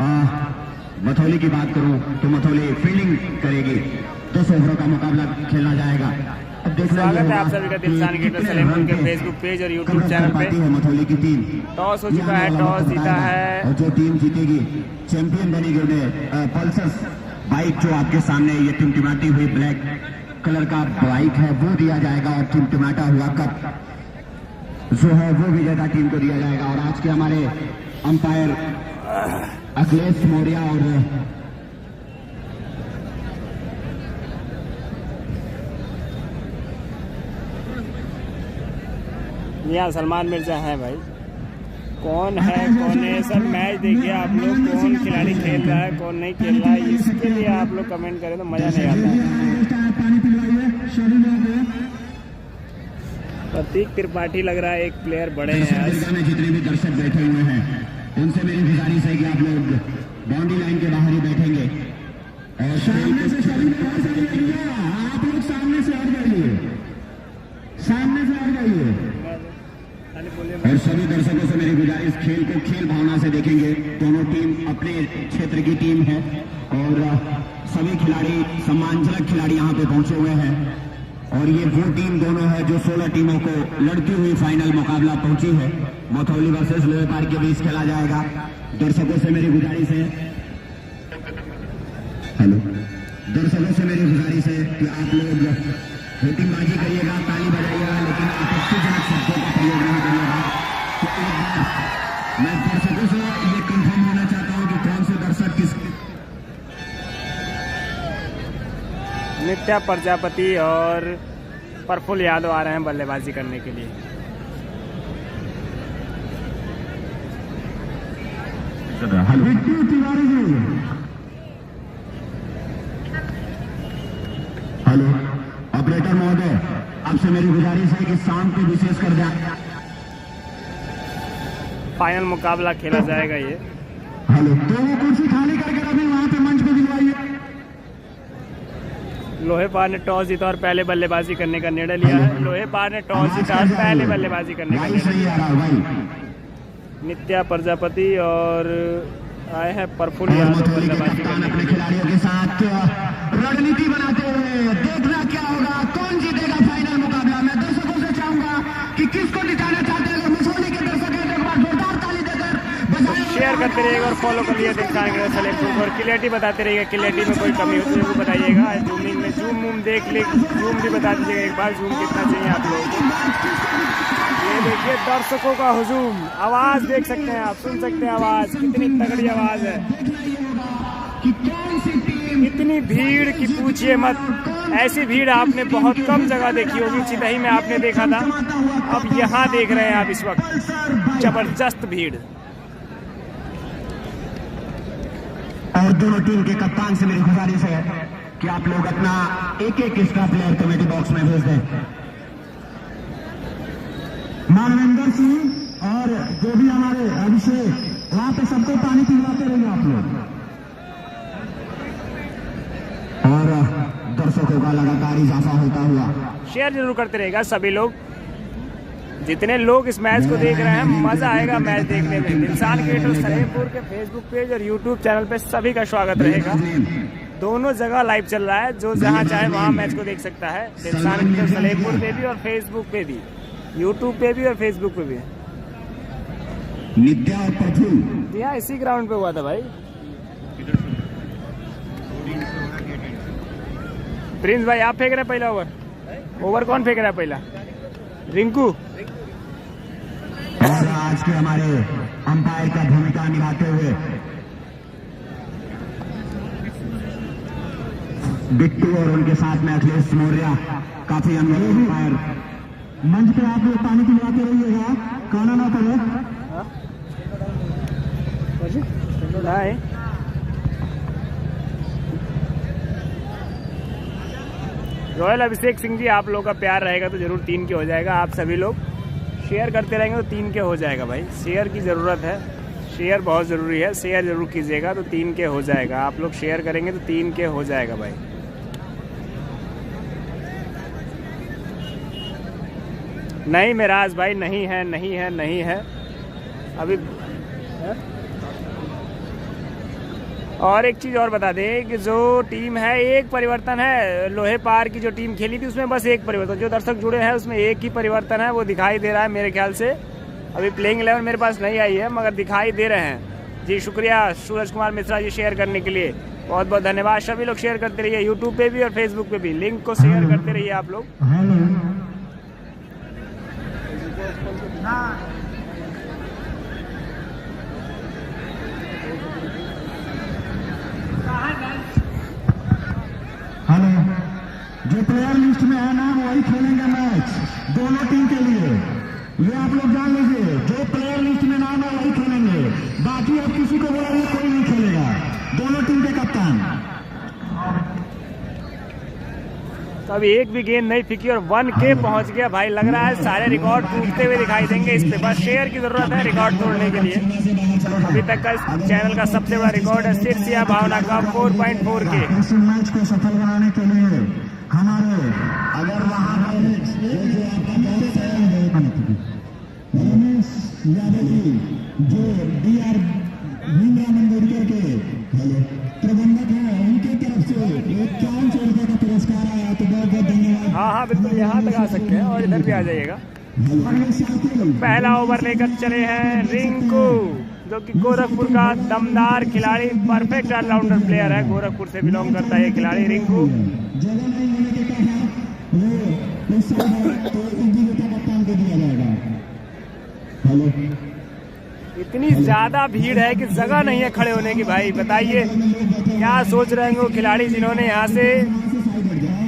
मथौली की बात करूं तो मथौली फील्डिंग करेगी। 10 ओवरों का मुकाबला खेला जाएगा। अब देखना स्वागत है आप सभी का दिलसान गेटर सलेमपुर के फेसबुक पेज और यूट्यूब चैनल पे। मथौली की टीम टॉस हो चुका है, टॉस जीता है और जो टीम जीतेगी चैंपियन बनेगी। उन्हें पल्सर बाइक जो आपके सामने ये टिमटिमाती हुई ब्लैक कलर का बाइक है वो दिया जाएगा और टिमटिमाता हुआ कप जो है वो विजेता टीम को दिया जाएगा। और आज के हमारे अंपायर अखिलेश मौर्य और यहाँ सलमान मिर्जा है भाई। कौन है सर मैच देखिए आप लोग, कौन खिलाड़ी खेल रहा है कौन नहीं खेल रहा है, इसके लिए आप लोग कमेंट करें तो मजा नहीं आता है। प्रतीक त्रिपाठी लग रहा है एक प्लेयर बड़े हैं। जितने भी दर्शक बैठे हुए हैं उनसे मेरी गुजारिश है कि आप लोग बाउंड्री लाइन के बाहर ही बैठेंगे और सामने से आप लोग सामने से हट जाइए, सामने से हट जाइए। और सभी दर्शकों से मेरी गुजारिश, खेल को खेल भावना से देखेंगे। दोनों टीम अपने क्षेत्र की टीम है और सभी खिलाड़ी सम्मानजनक खिलाड़ी यहाँ पे पहुंचे हुए हैं। और ये वो टीम दोनों है जो 16 टीमों को लड़ती हुई फाइनल मुकाबला पहुंची है। मथौली वर्सेस लोहेपार के बीच खेला जाएगा। दर्शकों से मेरी गुजारिश है, हेलो, दर्शकों से मेरी गुजारिश है कि आप लोग होटिंगबाजी करिएगा, ताली बजाइएगा, लेकिन आपत्तिजनक शब्दों का प्रयोग नहीं करिएगा। तो एक बार मैं दर्शकों से ये कंफर्म होना चाहता हूं कि कौन से दर्शक किस नित्या प्रजापति और प्रफुल्ल यादव आ रहे हैं बल्लेबाजी करने के लिए। हेलो ऑपरेटर महोदय, आपसे मेरी गुजारिश है कि शाम को विशेष कर दें फाइनल मुकाबला खेला जाएगा ये। हेलो, तो वो कुर्सी खाली करके अभी वहां पे मंच पे दिलवाइए। लोहेपार ने टॉस जीता और पहले बल्लेबाजी करने का निर्णय लिया है। लोहेपार ने टॉस जीता और पहले बल्लेबाजी करने का निर्णय लिया। नित्या प्रजापति और आए हैं प्रफुल्ल यादव बल्लेबाजी करने के लिए। खिलाड़ियों के साथ रणनीति बनाते हुए देखना क्या होगा, कौन जीतेगा फाइनल मुकाबला। मैं दर्शकों से चाहूंगा कि किसको जिताना चाहते हैं। मसौली के दर्शक हैं तो एक बार जोरदार ताली देकर शेयर करते रहिएगा और फॉलो कर लिए दिखाएंगे सलेमपुर। और क्लियरिटी बताते रहिएगा, क्लियरिटी में कोई कमी होती है वो बताइएगा। जूमिंग में जूम देख ले, जूम भी बता दीजिएगा एक बार, जूम कितना चाहिए आप लोगों को। ये देखिए दर्शकों का हुजूम, आवाज देख सकते हैं आप, सुन सकते हैं आवाज, कितनी तगड़ी आवाज है, इतनी भीड़ की पूछिए मत। ऐसी भीड़ आपने बहुत कम जगह देखी होगी, चितही में आपने देखा था, अब यहाँ देख रहे हैं आप इस वक्त जबरदस्त भीड़। और दोनों टीम के कप्तान से मेरी गुजारिश है कि आप लोग अपना एक स्टार प्लेयर कमेटी बॉक्स में भेज दें। मानवेंद्र सिंह और जो भी हमारे अभिषेक, वहां पे सबको पानी पिलवाते रहिए आप लोग। और दर्शकों का लगातार इजाफा होता हुआ शेयर जरूर करते रहेगा सभी लोग, जितने लोग इस मैच को देख रहे हैं। मजा आएगा मैच देखने में। दिलसान गेटर सलेमपुर के फेसबुक पेज और यूट्यूब चैनल पे सभी का स्वागत रहेगा। दोनों जगह लाइव चल रहा है, जो जहां चाहे वहां मैच को देख सकता है। दिलसान गेटर सलेमपुर पे भी और फेसबुक पे भी, यूट्यूब पे भी और फेसबुक पे भी। नित्या और प्रफुल्ल यहाँ इसी ग्राउंड पे हुआ था भाई। प्रिंस भाई आप फेंक रहे पहला ओवर कौन फेंक रहा है पहला? रिंकू। और आज के हमारे अंपायर का भूमिका निभाते हुए बिट्टू और उनके साथ में अखिलेश मौर्य, काफी अनुभवी अंपायर। मंच पे आप लोग पानी पिलवाते रहिएगा, खाना ना पड़े। रॉयल अभिषेक सिंह जी, आप लोग का प्यार रहेगा तो जरूर 3 के हो जाएगा। आप सभी लोग शेयर करते रहेंगे तो 3 के हो जाएगा भाई। शेयर की ज़रूरत है, शेयर बहुत ज़रूरी है। शेयर जरूर कीजिएगा तो 3 के हो जाएगा। आप लोग शेयर करेंगे तो 3 के हो जाएगा भाई। नहीं मेराज भाई, नहीं है नहीं है नहीं है अभी है? और एक चीज़ और बता दें कि जो टीम है एक परिवर्तन है, लोहे पार की जो टीम खेली थी उसमें बस एक परिवर्तन, जो दर्शक जुड़े हैं उसमें एक ही परिवर्तन है, वो दिखाई दे रहा है मेरे ख्याल से। अभी प्लेइंग 11 मेरे पास नहीं आई है मगर दिखाई दे रहे हैं। जी शुक्रिया सूरज कुमार मिश्रा जी शेयर करने के लिए, बहुत बहुत धन्यवाद। सभी लोग शेयर करते रहिए, यूट्यूब पे भी और फेसबुक पे भी, लिंक को शेयर करते रहिए आप लोग। हेलो, जो प्लेयर लिस्ट में है ना वही खेलेंगे मैच दोनों टीम के लिए, ये आप लोग जान लीजिए। जो प्लेयर लिस्ट में नाम है वही खेलेंगे, बाकी अब किसी को बोलेंगे कोई नहीं खेलेगा, दोनों टीम के कप्तान। तो अभी एक भी गेंद नहीं फेंकी और 1K पहुंच गया भाई, लग रहा है सारे रिकॉर्ड टूटते हुए दिखाई देंगे। इस पे बस शेयर की जरूरत है रिकॉर्ड तोड़ने के लिए। अभी तक का इस चैनल का सबसे बड़ा रिकॉर्ड है सिरसिया भावना का 4.4K। इस मैच को सफल बनाने के लिए हमारे अगर वहाँ रमेश यादव जी जो DR भीमराव अम्बेडकर के प्रबंधक हैं, उनके तरफ से 51 रुपये का पुरस्कार आया, तो बहुत बहुत धन्यवाद। हाँ बिल्कुल, यहाँ तक आ सकते हैं और इधर भी आ जाइएगा। पहला ओवर लेकर चले हैं रिंकू, जो कि गोरखपुर का दमदार खिलाड़ी, परफेक्ट ऑलराउंडर प्लेयर है, गोरखपुर से बिलोंग करता है ये खिलाड़ी रिंकू। जगह नहीं होने के कारण वो इस तो कप्तान को दिया जाएगा। हेलो, इतनी ज्यादा भीड़ है कि जगह नहीं है खड़े होने की भाई, बताइए क्या सोच रहे हैं वो खिलाड़ी जिन्होंने यहाँ से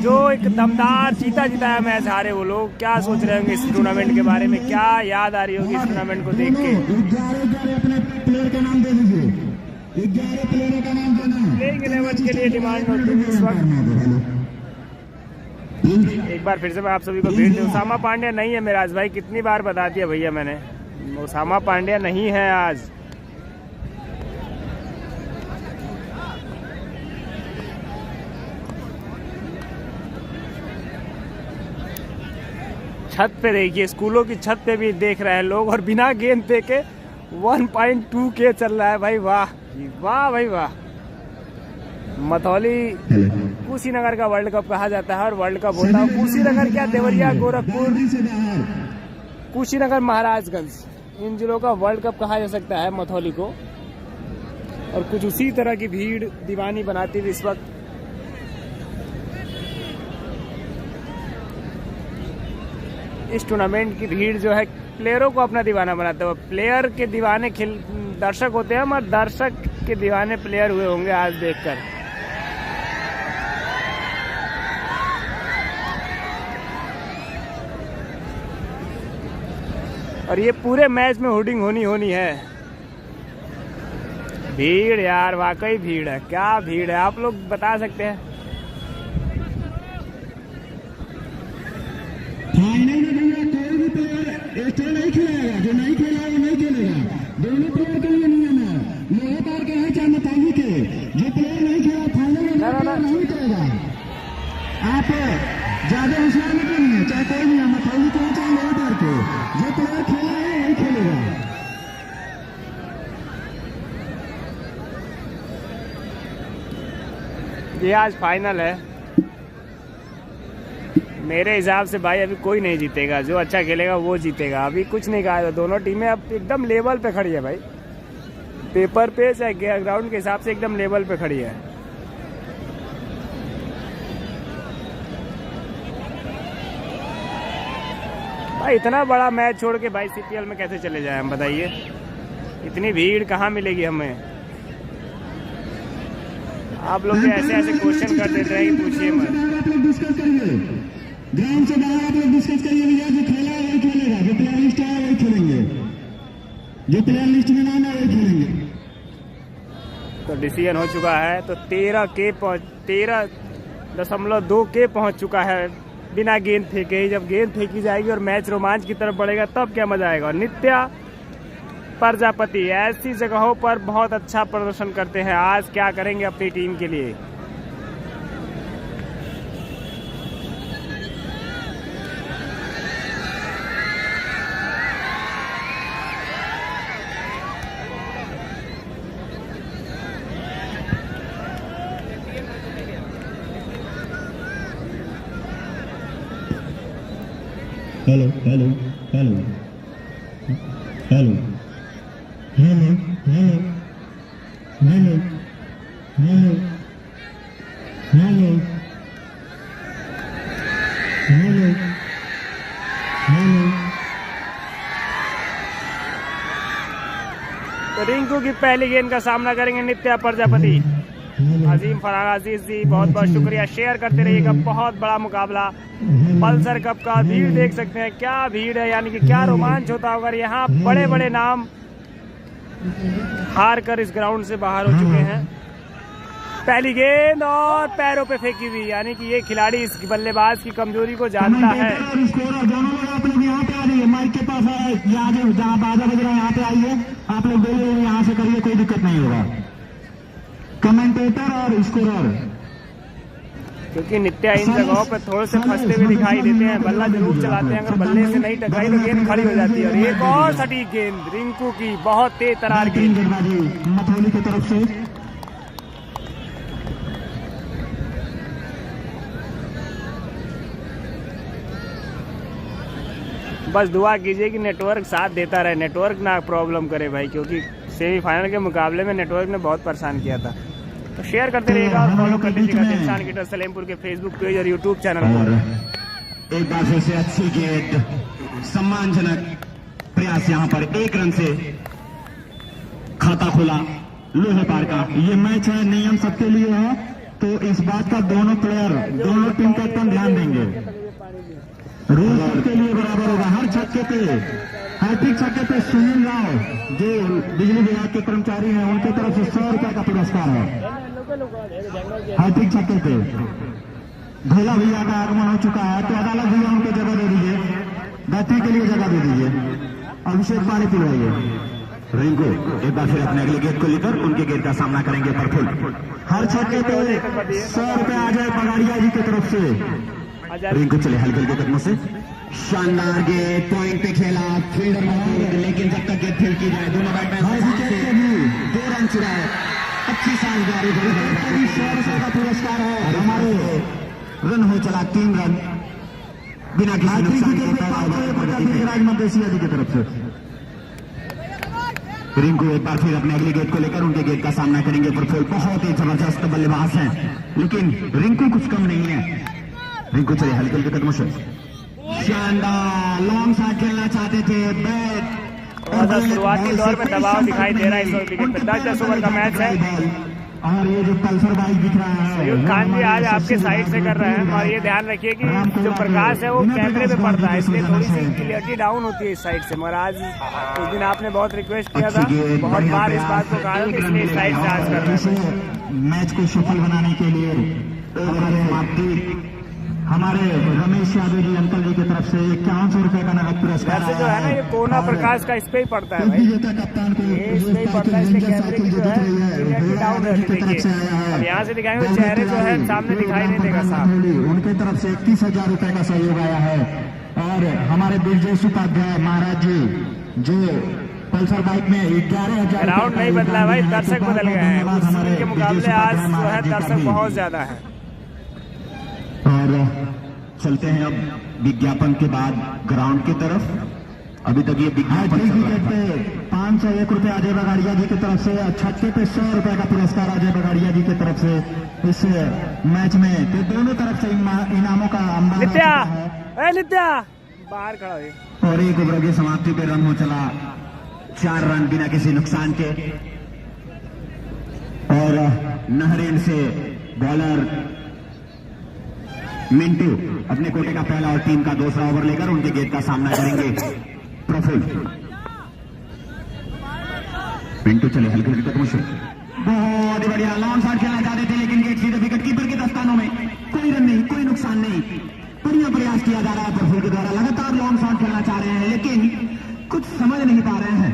जो एक दमदार जीता जिताया मैच हारे, वो लोग क्या सोच रहे होंगे इस टूर्नामेंट के बारे में, क्या याद आ रही होगी इस टूर्नामेंट को देख के। 11 अपने प्लेयर का नाम दे दीजिए, 11 प्लेयरों का नाम देना। प्लेइंग 11 के लिए डिमांड होती है इस वक्त। एक बार फिर से मैं आप सभी को भेज दूं, उसामा पांड्या नहीं है मेराज भाई, कितनी बार बता दिया भैया मैंने, उसामा पांड्या नहीं है आज। छत पे देखिए, स्कूलों की छत पे भी देख रहे हैं लोग और बिना गेंद फेंके 1.2K चल रहा है भाई। वाह वाह भाई वाह। मथौली कुशीनगर का वर्ल्ड कप कहा जाता है और वर्ल्ड कप होता है कुशीनगर क्या, देवरिया, गोरखपुर, कुशीनगर, महाराजगंज, इन जिलों का वर्ल्ड कप कहा जा सकता है मथौली को। और कुछ उसी तरह की भीड़ दीवानी बनाती हुई इस वक्त इस टूर्नामेंट की भीड़ जो है प्लेयरों को अपना दीवाना बनाते हुए, प्लेयर के दीवाने दर्शक होते हैं मगर दर्शक के दीवाने प्लेयर हुए होंगे आज देखकर। और ये पूरे मैच में होर्डिंग होनी है। भीड़ यार, वाकई भीड़ है, क्या भीड़ है आप लोग बता सकते हैं। फाइनल में भैया कोई भी प्लेयर एक्स्ट्रा नहीं खेलेगा, जो नहीं खेला वो नहीं खेलेगा, दोनों प्लेयर के लिए नियम है, लोहे पार के हैं चाहे मथौली के, जो प्लेयर नहीं खेला फाइनल में नहीं करेगा। आप ज्यादा होशियार मत बनिए, चाहे कोई भी मथौली के चाहे लोहे पार के, जो प्लेयर खेला है वही खेलेगा। ये आज फाइनल है, मेरे हिसाब से भाई अभी कोई नहीं जीतेगा, जो अच्छा खेलेगा वो जीतेगा। अभी कुछ नहीं कहा, दोनों टीमें अब एकदम लेवल पे खड़ी है भाई, पेपर पे चाहे ग्राउंड के हिसाब से एकदम लेवल पे खड़ी है। भाई इतना बड़ा मैच छोड़ के भाई CPL में कैसे चले जाए हम, बताइए, इतनी भीड़ कहाँ मिलेगी हमें। आप लोग ऐसे ऐसे क्वेश्चन कर देते हैं कि पूछिए मत। ग्राउंड से बाहर आप लोग डिस्कस करिए भैया, जो खेला है वही खेलेगा, जो प्लेयर लिस्ट है वही खेलेंगे, जो प्लेयर लिस्ट में नाम है वही खेलेंगे। तो डिसीजन हो चुका है, तो 13.2K पहुंच चुका है बिना गेंद फेंके ही। जब गेंद फेंकी जाएगी और मैच रोमांच की तरफ बढ़ेगा तब क्या मजा आएगा। नित्या प्रजापति ऐसी जगहों पर बहुत अच्छा प्रदर्शन करते हैं, आज क्या करेंगे अपनी टीम के लिए। Hello hello hello hello hello hello hello hello hello hello hello. तो रिंकू की पहली गेंद का सामना करेंगे नित्या प्रजापति। अजीम फरहान अजीज जी बहुत बहुत शुक्रिया, शेयर करते रहिएगा। बहुत बड़ा मुकाबला पल्सर कप का, भीड़ देख सकते हैं क्या भीड़ है, यानी कि क्या रोमांच होता होगा। यहाँ बड़े बड़े नाम हार कर इस ग्राउंड से बाहर हो चुके हैं। पहली गेंद और पैरों पे फेंकी हुई, यानी कि ये खिलाड़ी इस बल्लेबाज की कमजोरी को जानता है। आप लोग यहाँ पे आ जाइए, माइक के पास आए, जहाँ बाजा बज रहा है यहाँ पे आइए। आप लोग बोलिए यहाँ से करिए, कोई दिक्कत नहीं होगा। कमेंटेटर और स्कोरर, क्योंकि नित्या इन जगहों पर थोड़े से फंसते हुए दिखाई देते हैं। बल्ला जरूर चलाते हैं, अगर बल्ले से नहीं टकराई तो गेंद खड़ी हो जाती है। और एक और सटीक गेंद रिंकू की, बहुत तेज तरार गेंद मथौली की तरफ से। बस दुआ कीजिए कि नेटवर्क साथ देता रहे, नेटवर्क ना प्रॉब्लम करे भाई, क्योंकि सेमीफाइनल के मुकाबले में नेटवर्क ने बहुत परेशान किया था। तो शेयर करते रहिएगा और फॉलो कर लीजिएगा दिलशान क्रिकेटर सलेमपुर के फेसबुक पेज और यूट्यूब चैनल पर। एक बार फिर से अच्छी गेंद, सम्मानजनक प्रयास, यहाँ पर 1 रन से खाता खुला लोहे पार का। ये मैच है, नियम सबके लिए है, तो इस बात का दोनों प्लेयर, दोनों टीम कैप्टन ध्यान देंगे। रूल सबके लिए बराबर होगा। हर छक्के पे, हैट्रिक छक्के पे सुनील राव जो बिजली विभाग के कर्मचारी हैं, उनके तरफ से 100 रुपए का पुरस्कार है। हैट्रिक छक्के पे भोला भैया का आगमन हो चुका है, तो अदालत भैया उनको जगह दे दीजिए, बैठने के लिए जगह दे दीजिए। अभिषेक पानी पिलवाइए। रिंकू एक बार फिर अपने अगले गेट को लेकर उनके गेट का सामना करेंगे प्रफुल्ल। हर छक्के पे 100 रुपए आ जाए बगाड़िया जी की तरफ से। रिंकू चले हल्के हल्के कदमों से, शानदार गेट, पॉइंट पे खेला, फील्डर मौजूद, लेकिन जब तक गेट फील्ड की जाए दोनों बैट्समैन 2 रन चुराए। अच्छी साझेदारी, 100 रुपए का पुरस्कार है। हमारे रन हो चला 3 रन बिना किसी नुकसान के राजमंदेसिया जी की तरफ से। रिंकू एक बार फिर अपने अगले गेट को लेकर उनके गेट का सामना करेंगे प्रफुल्ल। बहुत ही जबरदस्त बल्लेबाज हैं, लेकिन रिंकू कुछ कम नहीं है। रिंकू चले हल्के हल्के कदमों से, शानदार लॉन्ग शॉट खेलना चाहते थे, बैट शुरुआती दौर में दबाव दिखाई दे रहा है इस विकेट पे। 10 ओवर का मैच है और ये जो पल्सर बाइक दिख रहा है, संयुक्त खान जी आज आपके साइड से कर रहे हैं। और ये ध्यान रखिए कि जो प्रकाश है वो कैमरे पे पड़ता है, इसलिए थोड़ी सी क्लियरिटी डाउन होती है इस साइड से। मगर आज उस दिन आपने बहुत रिक्वेस्ट किया था, बहुत बार इस बात को कहा, इसलिए इस साइड से आज कर रहे हैं। मैच को सफल बनाने के लिए हमारे रमेश यादव जी अंकल जी की तरफ से 5100 रुपए का नगद पुरस्कार वैसे जो है ना, ये कोना प्रकाश का इस पे ही पड़ता है भाई, कप्तान को इस पे ही पड़ता है, इसलिए कैमरे की जो है क्लियरिटी डाउन रहती है। और यहाँ से दिखाएंगे चेहरे जो है सामने दिखाई नहीं देगा साहब। उनके तरफ से 31,000 रुपए का सहयोग आया है। और हमारे ब्रजेश उपाध्याय महाराज जी जो पल्सर बाइक में 11,000 ग्राउंड नहीं बदला भाई, दर्शक बदल गए हैं। उस दिन के मुकाबले आज जो है दर्शक बहुत ज्यादा है। और चलते हैं अब विज्ञापन के बाद ग्राउंड की तरफ। अभी तक ये विज्ञापन विकेट पे 501 रुपए अजय बगाड़िया जी की तरफ से, छक्के पे 100 रुपए का पुरस्कार अजय बगाड़िया जी की तरफ से इस मैच में। तो दोनों तरफ से इनामों का नित्या नित्या बाहर खड़ा है। और एक ओवर की समाप्ति पे रन हो चला 4 रन बिना किसी नुकसान के। और नहरेन से बॉलर मिंटू अपने कोटे का पहला और टीम का दूसरा ओवर लेकर उनके गेट का सामना करेंगे प्रफुल्ल। मिंटू चले हल्के हल्के कदमों से, बहुत बढ़िया लॉन्ग शॉट खेलना चाहते थे, लेकिन गेट सीधे विकेट कीपर के दस्तानों में। कोई रन नहीं, कोई नुकसान नहीं, बढ़िया प्रयास किया जा रहा है प्रफुल्ल के द्वारा। लगातार लॉन्ग शॉट खेलना चाह रहे हैं, लेकिन कुछ समझ नहीं पा रहे हैं,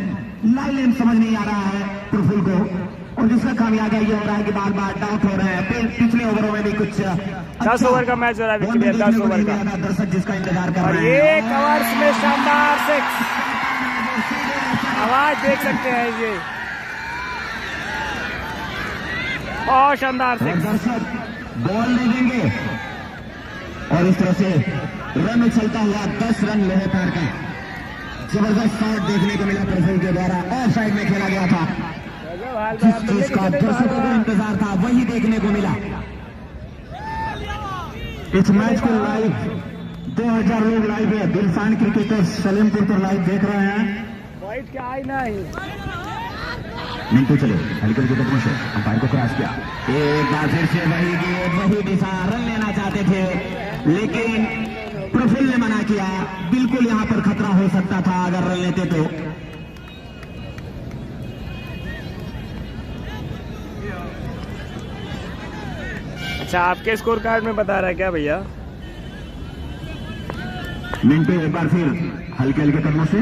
लाइन समझ नहीं आ रहा है प्रफुल्ल को। और जिसका खामियाजा ये हो रहा है कि बार बार डाउट हो रहे हैं। पिछले ओवरों में भी कुछ 10 ओवर का मैच हो रहा है, 10 ओवर का दर्शक जिसका इंतजार कर और रहे हैं। ये कवर्स में शानदार 6 आवाज देख सकते हैं, ये बहुत शानदार 6। दर्शक बॉल नहीं देंगे और इस तरह से रन उछलता हुआ 10 रन लोहे पार का जबरदस्त शॉट देखने को मिला प्रफुल्ल के द्वारा। ऑफ साइड में खेला गया था, जिस चीज का दर्शकों को इंतजार था वही देखने को मिला। इस मैच को लाइव 2000 लोग लाइव है, दिलसान क्रिकेटर्स सलेमपुर पर लाइव देख रहे हैं। वाइट क्या आई नहीं मिंटू चले हल्के हल्के कदमों से अंपायर को क्रॉस किया। एक बार फिर से वही गेंद वही दिशा, रन लेना चाहते थे लेकिन प्रफुल्ल ने मना किया। बिल्कुल यहां पर खतरा हो सकता था अगर रन लेते तो। अच्छा, आपके स्कोर कार्ड में बता रहा है क्या भैया? मिंटू एक बार फिर हल्के हल्के कदमों से,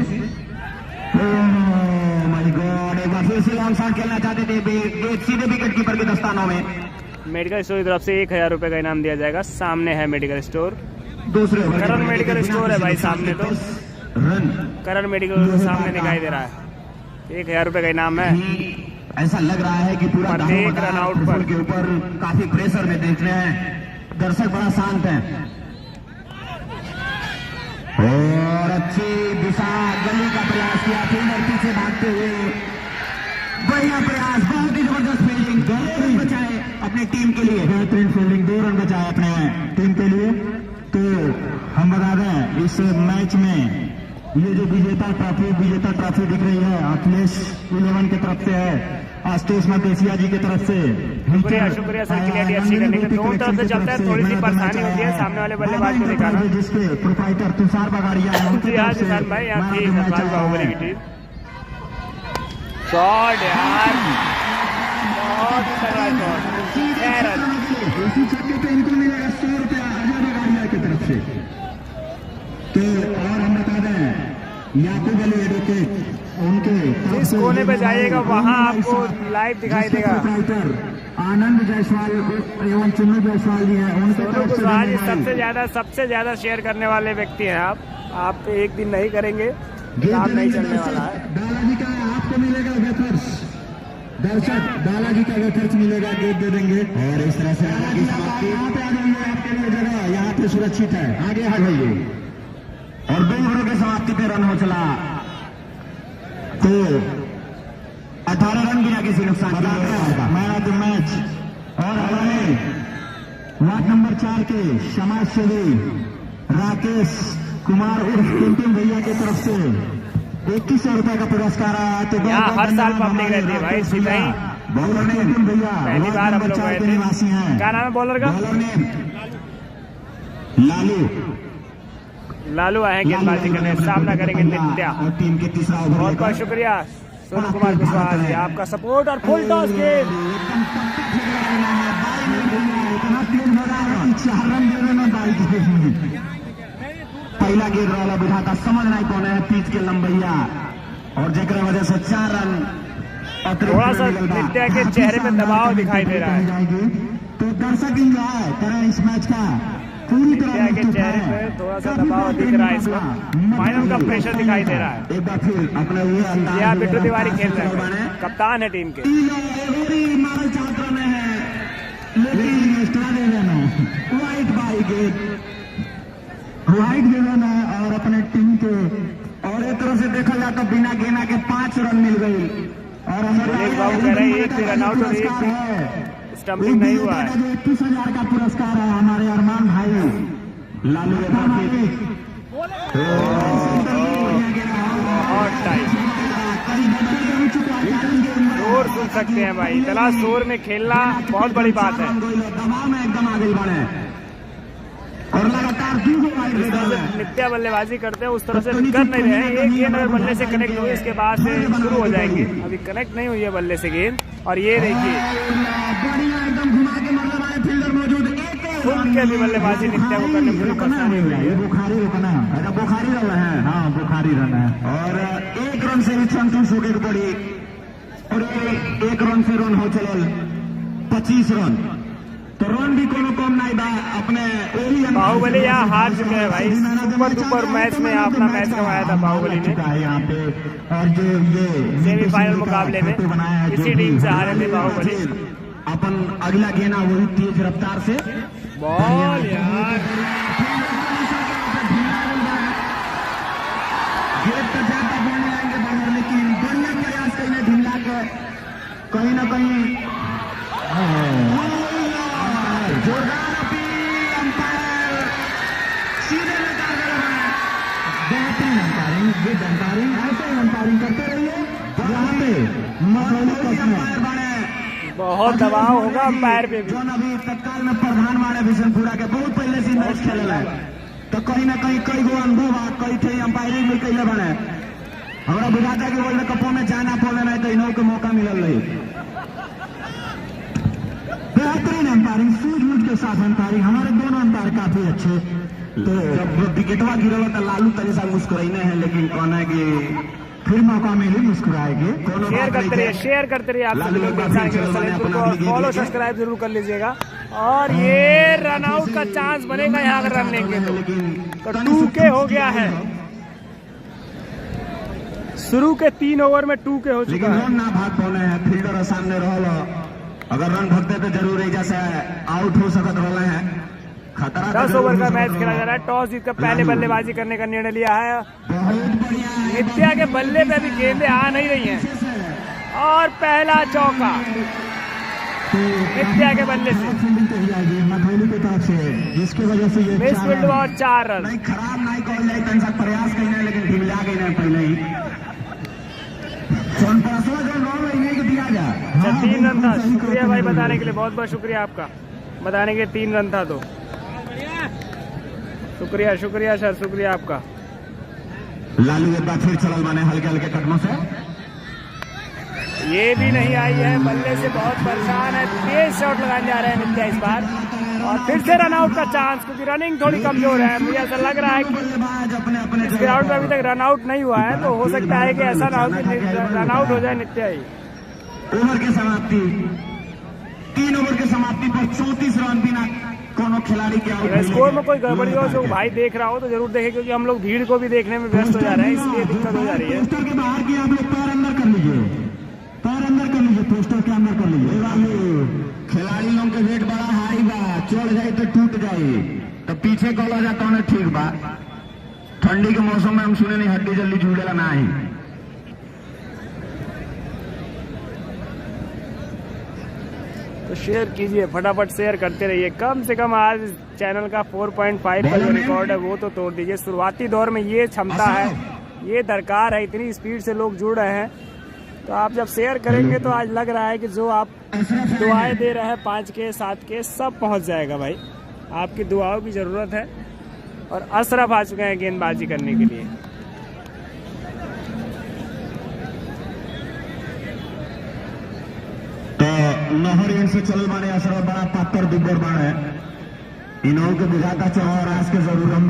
माय गॉड, एक बार फिर से लॉन्ग शॉट खेलना चाहते थे, गेंद सीधे विकेट कीपर के दस्तानों में। मेडिकल स्टोर की तरफ से 1000 रुपए का इनाम दिया जाएगा। सामने है मेडिकल स्टोर, दूसरे करण मेडिकल स्टोर है भाई सामने, तो रन करण मेडिकल सामने दिखाई दे रहा है। 1000 रुपए का इनाम है। ऐसा लग रहा है कि पूरा प्रत्येक रन आउट पर के ऊपर काफी प्रेशर में देख रहे हैं, दर्शक बड़ा शांत है और अच्छी दिशा गली का प्रयास किया, फील्डर पीछे भागते हुए, बढ़िया प्रयास, बहुत ही जबरदस्त फील्डिंग, 2 रन बचाए अपनी टीम के लिए, बेहतरीन फील्डिंग, 2 रन बचाए अपने टीम के लिए। तो हम बता दें इस मैच में ये जो विजेता ट्रॉफी दिख रही है अखिलेश 11 की तरफ से है, आशुतोष मदेसिया जी की तरफ से। शुक्रिया सर, क्लियरिटी अच्छी करने के। दोनों तरफ से चलता है, थोड़ी सी परेशानी होती है सामने वाले बल्लेबाज को दिखाना। जिसके प्रोप्राइटर तुषार बगाड़िया है उनकी तरफ से भाई यहाँ थी बाहुबली की टीम। शॉट यार, बहुत तगड़ा शॉट, इसी छक्के पे इनको मिलेगा 100 रुपया अजय बगाड़िया की तरफ से। तो और हम बता दें याकूब अली एडवोकेट उनके जिस कोने पे जाइएगा वहां आपको लाइव दिखाई देगा। आनंद जायसवाल एवं चुन्नू जायसवाल जी हैं, उनके तरफ से आज सबसे ज्यादा शेयर करने वाले व्यक्ति हैं आप एक दिन नहीं करेंगे, काम नहीं चलने वाला है। दालाजी का आपको मिलेगा वेफर्स, दर्शक दालाजी का वेफर्स मिलेगा, गेट दे देंगे और इस तरह से यहाँ पे आ जाएंगे, आपके लिए जगह यहाँ पे सुरक्षित है, आगे आ जाइए। और 2 ओवरों के समाप्ति पे रन हो चला तो 18 रन बिना किसी नुकसान मैन ऑफ द मैच। और हमारे वार्ड नंबर 4 के समाज सेवी राकेश कुमार उर्फ टिमटिम भैया की तरफ से 2100 रुपए का पुरस्कार आया। तो हर साल पब्लिक रहती है भाई, सीधा ही बॉलर ने भैया पहली बार हम लोग गए थे। निवासी हैं। क्या नाम है बॉलर का? बॉलर ने लालू आए गेंदबाजी करने, सामना करेंगे नित्या। टीम के तीसरा ओवर बहुत बहुत शुक्रिया सोनू कुमार कुशवाहा जी, आपका सपोर्ट और फुल टॉस गेंद। पहला गेंद वाला बुझाता समझ नहीं पाने है पिच के लंबैया और जेकरा वजह से 4 रन। थोड़ा सा नित्या के चेहरे पे दबाव दिखाई दे रहा है, तो दर्शक इंजॉय करें इस मैच का पूरी तरह के चेहरे पे थोड़ा सा दबाव दिख रहा है, इसको फाइनल का प्रेशर दिखाई दे रहा है। एक बार फिर अपने ये अंदाज यहाँ बिट्टू तिवारी खेल रहे हैं, कप्तान है टीम के। वाइट गिवन है और अपने टीम के, और एक तरह से देखा जाए तो बिना गेना के 5 रन मिल गई। और बाबू कह रहे हैं एक रन आउट और एक स्टंपिंग नहीं हुआ है। 21,000 का पुरस्कार है हमारे अरमान भाई लालू शोर सुन सकते हैं भाई, इतना शोर में खेलना बहुत बड़ी बात है। दबाव में एकदम आगे बढ़े और लगातार नित्या बल्लेबाजी करते हैं उस तरह से कर नहीं रहे हैं। एक गेंद अगर बल्ले से कनेक्ट हुई इसके बाद से शुरू हो जाएंगे, अभी कनेक्ट नहीं हुई है बल्ले से गेंद। और ये देखिए फुल के भी बल्लेबाजी नित्या को करने में परेशानी हुई है। बुखारी रुकना है, बुखारी रन है, हाँ बुखारी रन है। और 1 रन से भी संतुष्ट होकर पड़ी और 1 रन से रन हो चल 25 रन, तो रन भी कोनो कम नहीं बा। अपने बाहुबली यहाँ हार चुके हैं भाई, सुपर डुपर मैच में अपना मैच करवाया था बाहुबली ने यहाँ पे। और जो ये सेमीफाइनल मुकाबले में इसी टीम से हारे थे बाहुबली। अपन अगला गेना वही तेज रफ्तार से बॉल यार कहीं ना कहीं जोरदार अपील, अंपायर सीधे नकार रहे हैं। बेहतरीन अंपायरिंग, गुड अंपायरिंग, ऐसे ही अंपायरिंग करते रहिए। यहाँ पे अंपायर बने, बहुत दबाव होगा अंपायर पे भी। जो अभी तत्काल में प्रधान मारे बिशनपुरा के बहुत पहले से मैच खेले है, तो कहीं ना कहीं कई गो अनुभव आ, कई थे अंपायरिंग भी कैले बने। हमारा बुझाता कि वर्ल्ड कपो में जाना पड़े नहीं तो इन्हों के मौका मिलल रही। बेहतरीन अंपायरिंग, सूझबूझ के साथ अंपायरिंग, हमारे दोनों अंपायर काफी अच्छे। तो जब विकेटवा गिरल तो लालू तरी सा मुस्कुराने हैं, लेकिन कहना कि फिर मौका मिले मुस्कुराएंगे। शेयर करते रहिए आप सभी लोग। फॉलो सब्सक्राइब जरूर कर लीजिएगा। और ये रन आउट का चांस बनेगा यहाँ अगर रन लेंगे तो 2K हो गया है। शुरू के 3 ओवर में 2K हो चुका है। रन ना भाग पाने हैं, फील्डर सामने रहा, अगर रन भगते तो जरूर ही जैसे आउट हो सकते रहे हैं। 10 ओवर का मैच खेला जा रहा है। टॉस जीतकर पहले बल्लेबाजी करने का निर्णय लिया है। नित्या के बल्ले पे भी गेंदें आ नहीं रही हैं और पहला चौका नित्या के बल्ले से, जिसकी वजह से ये मिस फील्ड और 4 रन। नहीं खराब नहीं कॉल जाए, कंसा प्रयास करना, लेकिन ढिमिला गई ना पहले ही। दिया जा 3 रन था। शुक्रिया भाई बताने के लिए, बहुत बहुत शुक्रिया आपका बताने के 3 रन था। तो शुक्रिया शुक्रिया सर, शुक्रिया आपका। लालू एक बार फिर चलल माने हल्के हल्के कदमों से, ये भी नहीं आई है, बल्ले से बहुत परेशान है। तेज शॉट लगाने जा रहे हैं नित्या इस बार, और फिर से रन आउट का चांस, क्योंकि रनिंग थोड़ी कमजोर है। मुझे ऐसा लग रहा है कि इस ग्राउंड में अभी तक रन आउट नहीं हुआ है, तो हो सकता है कि ऐसा ना हो कि रन आउट हो जाए नित्या ही। ओवर की समाप्ति, 3 ओवर की समाप्ति पर 34 रन बिना कोनो खिलाड़ी के आउट। स्कोर में कोई गड़बड़ी हो, जो भाई देख रहा हो तो जरूर देखे, क्योंकि हम लोग भीड़ को भी देखने में व्यस्त हो जा रहे हैं, इसलिए दिक्कत हो जा रही है। पोस्टर के बाहर की आप लोग पैर अंदर कर लीजिए, पैर अंदर कर लीजिए, पोस्टर के अंदर कर लीजिए। खिलाड़ी लोग के वेट बड़ा हाई बा, चढ़ जाए तो टूट जाए, तो पीछे कॉल जाता है। ठीक बा, ठंडी के मौसम में हम सुने नहीं हड्डी जल्दी झूलेला ना ही। तो शेयर कीजिए, फटाफट शेयर करते रहिए। कम से कम आज चैनल का 4.5 का जो रिकॉर्ड है वो तो तोड़ दीजिए। शुरुआती दौर में ये क्षमता है, ये दरकार है, इतनी स्पीड से लोग जुड़ रहे हैं। तो आप जब शेयर करेंगे तो आज लग रहा है कि जो आप दुआएं दे रहे हैं 5K 7K सब पहुंच जाएगा भाई। आपकी दुआओं की जरूरत है। और अशरफ आ चुके हैं गेंदबाजी करने के लिए। नहर एंड से चल माने असर बड़ा पत्थर दुब्बर बाण है, इन्हों के बुझाता चौर आज के जरूर हम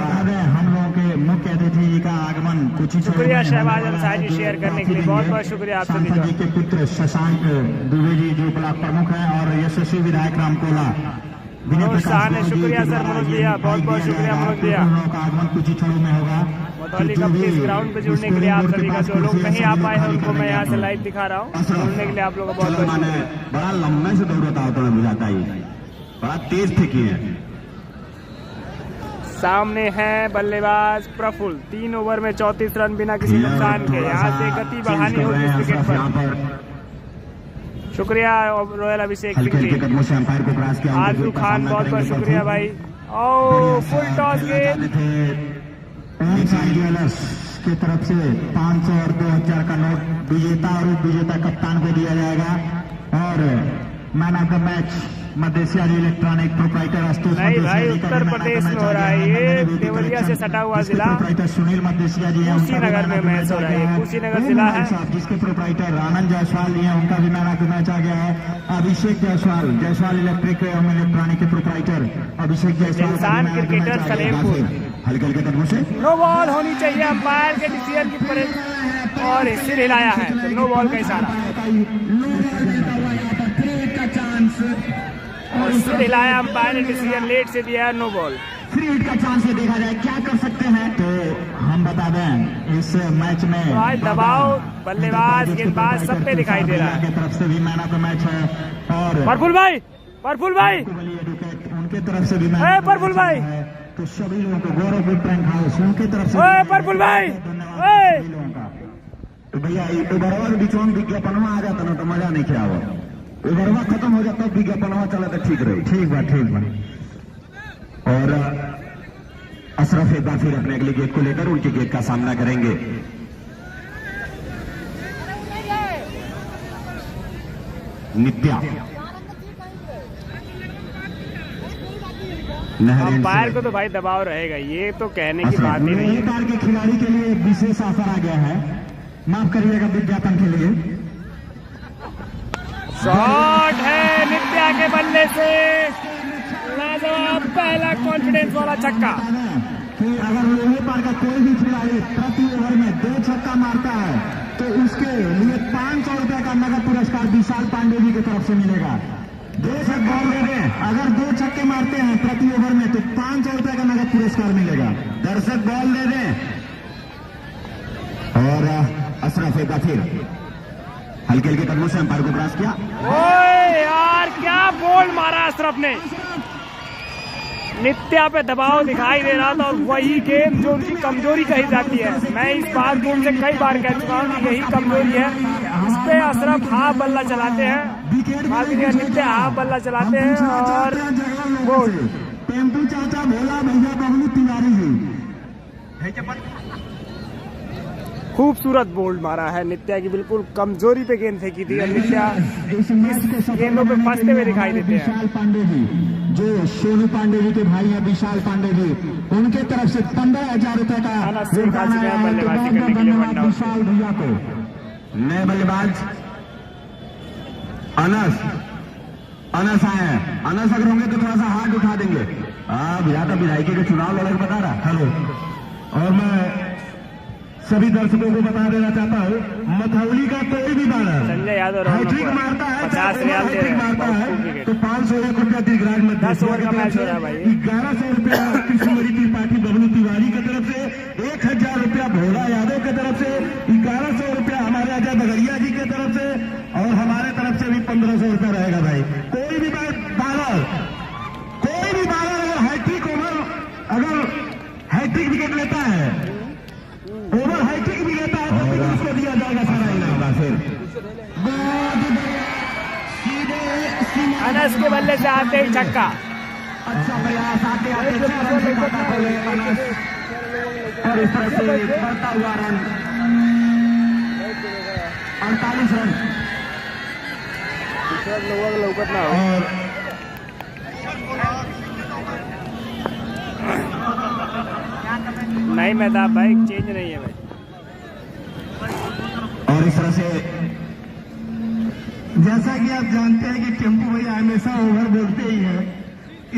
लोगों के मुख्य अतिथि जी का आगमन कुछ ही। शुक्रिया शहबाज अंसारी जी शेयर करने के लिए, बहुत बहुत शुक्रिया आप सभी का। जी के पुत्र शशांक दुबे जी जो ब्लॉक प्रमुख है, और यशस्वी विधायक रामकोला, शुक्रिया सर मनोज भैया, बहुत बहुत शुक्रिया मनोज भैया। का आगमन कुछ ही क्षणों में होगा। मथौली कप के इस ग्राउंड पे जुड़ने के लिए आप सभी का, जो लोग नहीं आ पाए हैं उनको मैं यहाँ से लाइव दिखा रहा हूँ। जुड़ने के लिए आप लोगों का बहुत बहुत शुक्रिया। बड़ा लंबे से दौड़ता होता है, बुझाता ही बड़ा तेज फेंकी है। सामने है बल्लेबाज प्रफुल्ल, 3 ओवर में 34 रन बिना किसी नुकसान के। यहाँ से गति बढ़ानी होगी इस विकेट पर। शुक्रिया रॉयल अभिषेक आजू खान, बहुत बहुत शुक्रिया भाई। और फुल टॉस गेंद की तरफ से 500 और 2000 का नोट विजेता और उप विजेता कप्तान को दिया जाएगा। और man of the match Madheshiya ji electronic proprietor नहीं भाई, उत्तर प्रदेश में हो रहा है, ये देवरिया से सटा हुआ जिला सुनील मदेशिया जी है, कुशीनगर में मैच हो रहा है। कुशीनगर जिला है, जिसके प्रोप्राइटर आनंद जायसवाल जी है, उनका भी मैन ऑफ द मैच आ गया है। अभिषेक जायसवाल, जायसवाल इलेक्ट्रिक एवं इलेक्ट्रॉनिक के प्रोप्राइटर अभिषेक जायसवाल, इंसान क्रिकेटर सलेमपुर। हल्के हल्के कदमों से नो बॉल होनी चाहिए, अंपायर के डिसीजन की परेड और सिर हिलाया है, तो नो बॉल का इशारा। और सिर हिलाया, अंपायर ने डिसीजन लेट से दिया है, नो बॉल। फ्री हिट का चांस है, देखा जाए क्या कर सकते हैं। तो हम बता दें इस मैच में तो आज दबाव बल्लेबाज गेंदबाज सब पे दिखाई दे रहा है। की तरफ से भी मैन ऑफ द मैच है, और प्रफुल्ल भाई, प्रफुल्ल भाई उनके तरफ से भी प्रफुल्ल भाई, तो सभी लोगों को गौरव ट्रैंक हाउस उनकी तरफ से प्रफुल्ल भाई, तो भैया ओवरवा के बीचों में विज्ञापनवा आ जाता ना तो मजा नहीं क्या हुआ। ओवरवा खत्म हो जाता विज्ञापनवा चला तो ठीक रहे। ठीक बा। और अशरफ एक बार फिर अपने अगले गेट को लेकर उनके गेट का सामना करेंगे। नित्या अंपायर को तो भाई दबाव रहेगा, ये तो कहने की बात ही नहीं है। बार के खिलाड़ी के लिए विशेष ऑफर आ गया है, माफ करिएगा विज्ञापन के लिए। शॉट है नित्या के बल्ले से, लाजवाब पहला कॉन्फिडेंस वाला छक्का। कि अगर लोहे पार का कोई भी खिलाड़ी प्रति ओवर में 2 छक्का मारता है तो उसके लिए 500 रुपए का नगद पुरस्कार विशाल पांडे जी की तरफ से मिलेगा। 2 छक्के दे दें, अगर 2 छक्के मारते हैं प्रति ओवर में तो 500 रुपए का नगद पुरस्कार मिलेगा। दर्शक बॉल दे दें। और अशरफ एक बार फिर हल्के हल्के कदमों से अंपायर को क्रॉस किया। ओए यार क्या बॉल मारा अशरफ ने, नित्या पे दबाव दिखाई दे रहा था और वही गेम जो उनकी कमजोरी कही जाती है। मैं इस बात को उनसे कई बार कह चुका हूँ कि यही कमजोरी है। इस पे अशरफ हाफ बल्ला चलाते हैं, नित्या हाफ बल्ला चलाते हैं और गोल। टेम्पू चाचा भोला भैया बबलू तिवारी जी खूबसूरत बोल्ड मारा है नित्या की, बिल्कुल कमजोरी पे गेंद फेंकी थी। नित्या गेंदों पे फंसते हुए दिखाई देते हैं। विशाल पांडे जी जो सोनू पांडे जी के भाई हैं, विशाल पांडे जी, उनके तरफ से 15,000 रुपए का बल्लेबाजी करने के लिए विशाल भैया को। नए बल्लेबाज अनस आए हैं। अनस अगर होंगे तो थोड़ा सा हाथ उठा देंगे। भैया तो विधायकी के चुनाव लड़े बता रहा। हेलो, और मैं सभी दर्शकों को बता देना चाहता हूँ, मथौली का कोई भी बालर संजय यादव हैट्रिक मारता है, 50 रियाल दे मारता है तो 501 रुपया दिग्राज में 10 ओवर का मैच हो रहा है भाई। 1100 रुपया कृष्णमरी त्रिपाठी बबलू तिवारी की तरफ से, 1000 रुपया भोला यादव की तरफ से, 1100 रुपया हमारे अजय बगड़िया जी की तरफ से और हमारे तरफ से भी 1500 रुपया रहेगा भाई। कोई भी बालर अगर हैट्रिक विकेट लेता है, ओवर हैट्रिक भी लेता है तो उसको दिया जाएगा सारा इनाम। फिर अनस के बल्ले से आते ही छक्का। अच्छा प्रयास आते और इस तरह से बढ़ता हुआ रन 48 रन। और नहीं मेहताब भाई, चेंज नहीं है भाई। और इस तरह से जैसा कि आप जानते हैं कि टेम्पू भैया हमेशा ओवर बोलते ही है,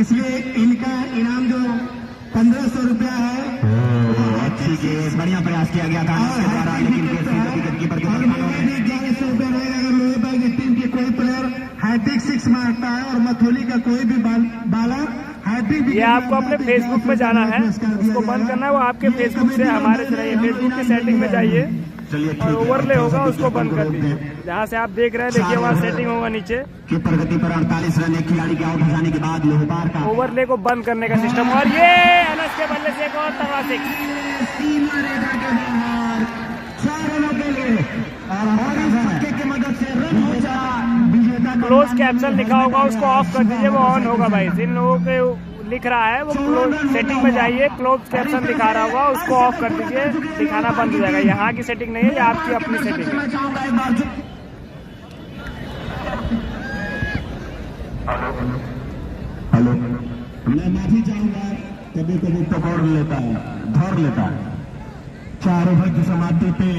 इसलिए इनका इनाम जो 1500 रुपया है, अच्छी गेंद, बढ़िया प्रयास किया गया था लेकिन 1100 रुपया रहेगा अगर लोहे की टीम की कोई प्लेयर हैट्रिक 6 मारता है और मथौली का कोई भी बालर हैट्रिक। ये आपको अपने फेसबुक में जाना है, उसको बंद करना है। वो आपके फेसबुक से हमारे से नहीं, फेसबुक की सेटिंग में जाइए और ओवरले होगा उसको बंद कर दीजिए। जहाँ से आप देख रहे हैं देखिए वहाँ सेटिंग होगा नीचे की प्रगति पर 48 रन एक खिलाड़ी के आउट हो जाने के बाद लोहपार का ओवरले को बंद करने का सिस्टम। और ये अनस के बल्ले से एक और तगड़ा क्लोज कैप्शन लिखा होगा उसको ऑफ कर दीजिए, वो ऑन होगा भाई। जिन लोगों के लिख रहा है वो क्लोज सेटिंग में जाइए, क्लोज कैप्शन दिखा रहा होगा उसको ऑफ कर दीजिए, दिखाना बंद हो जाएगा। यहाँ की सेटिंग नहीं है, ये आपकी अपनी सेटिंग है। हेलो, मैं माफी चाहूंगा, कभी कभी पकड़ लेता है, धर लेता है। 4 ओवर की समाप्ति पे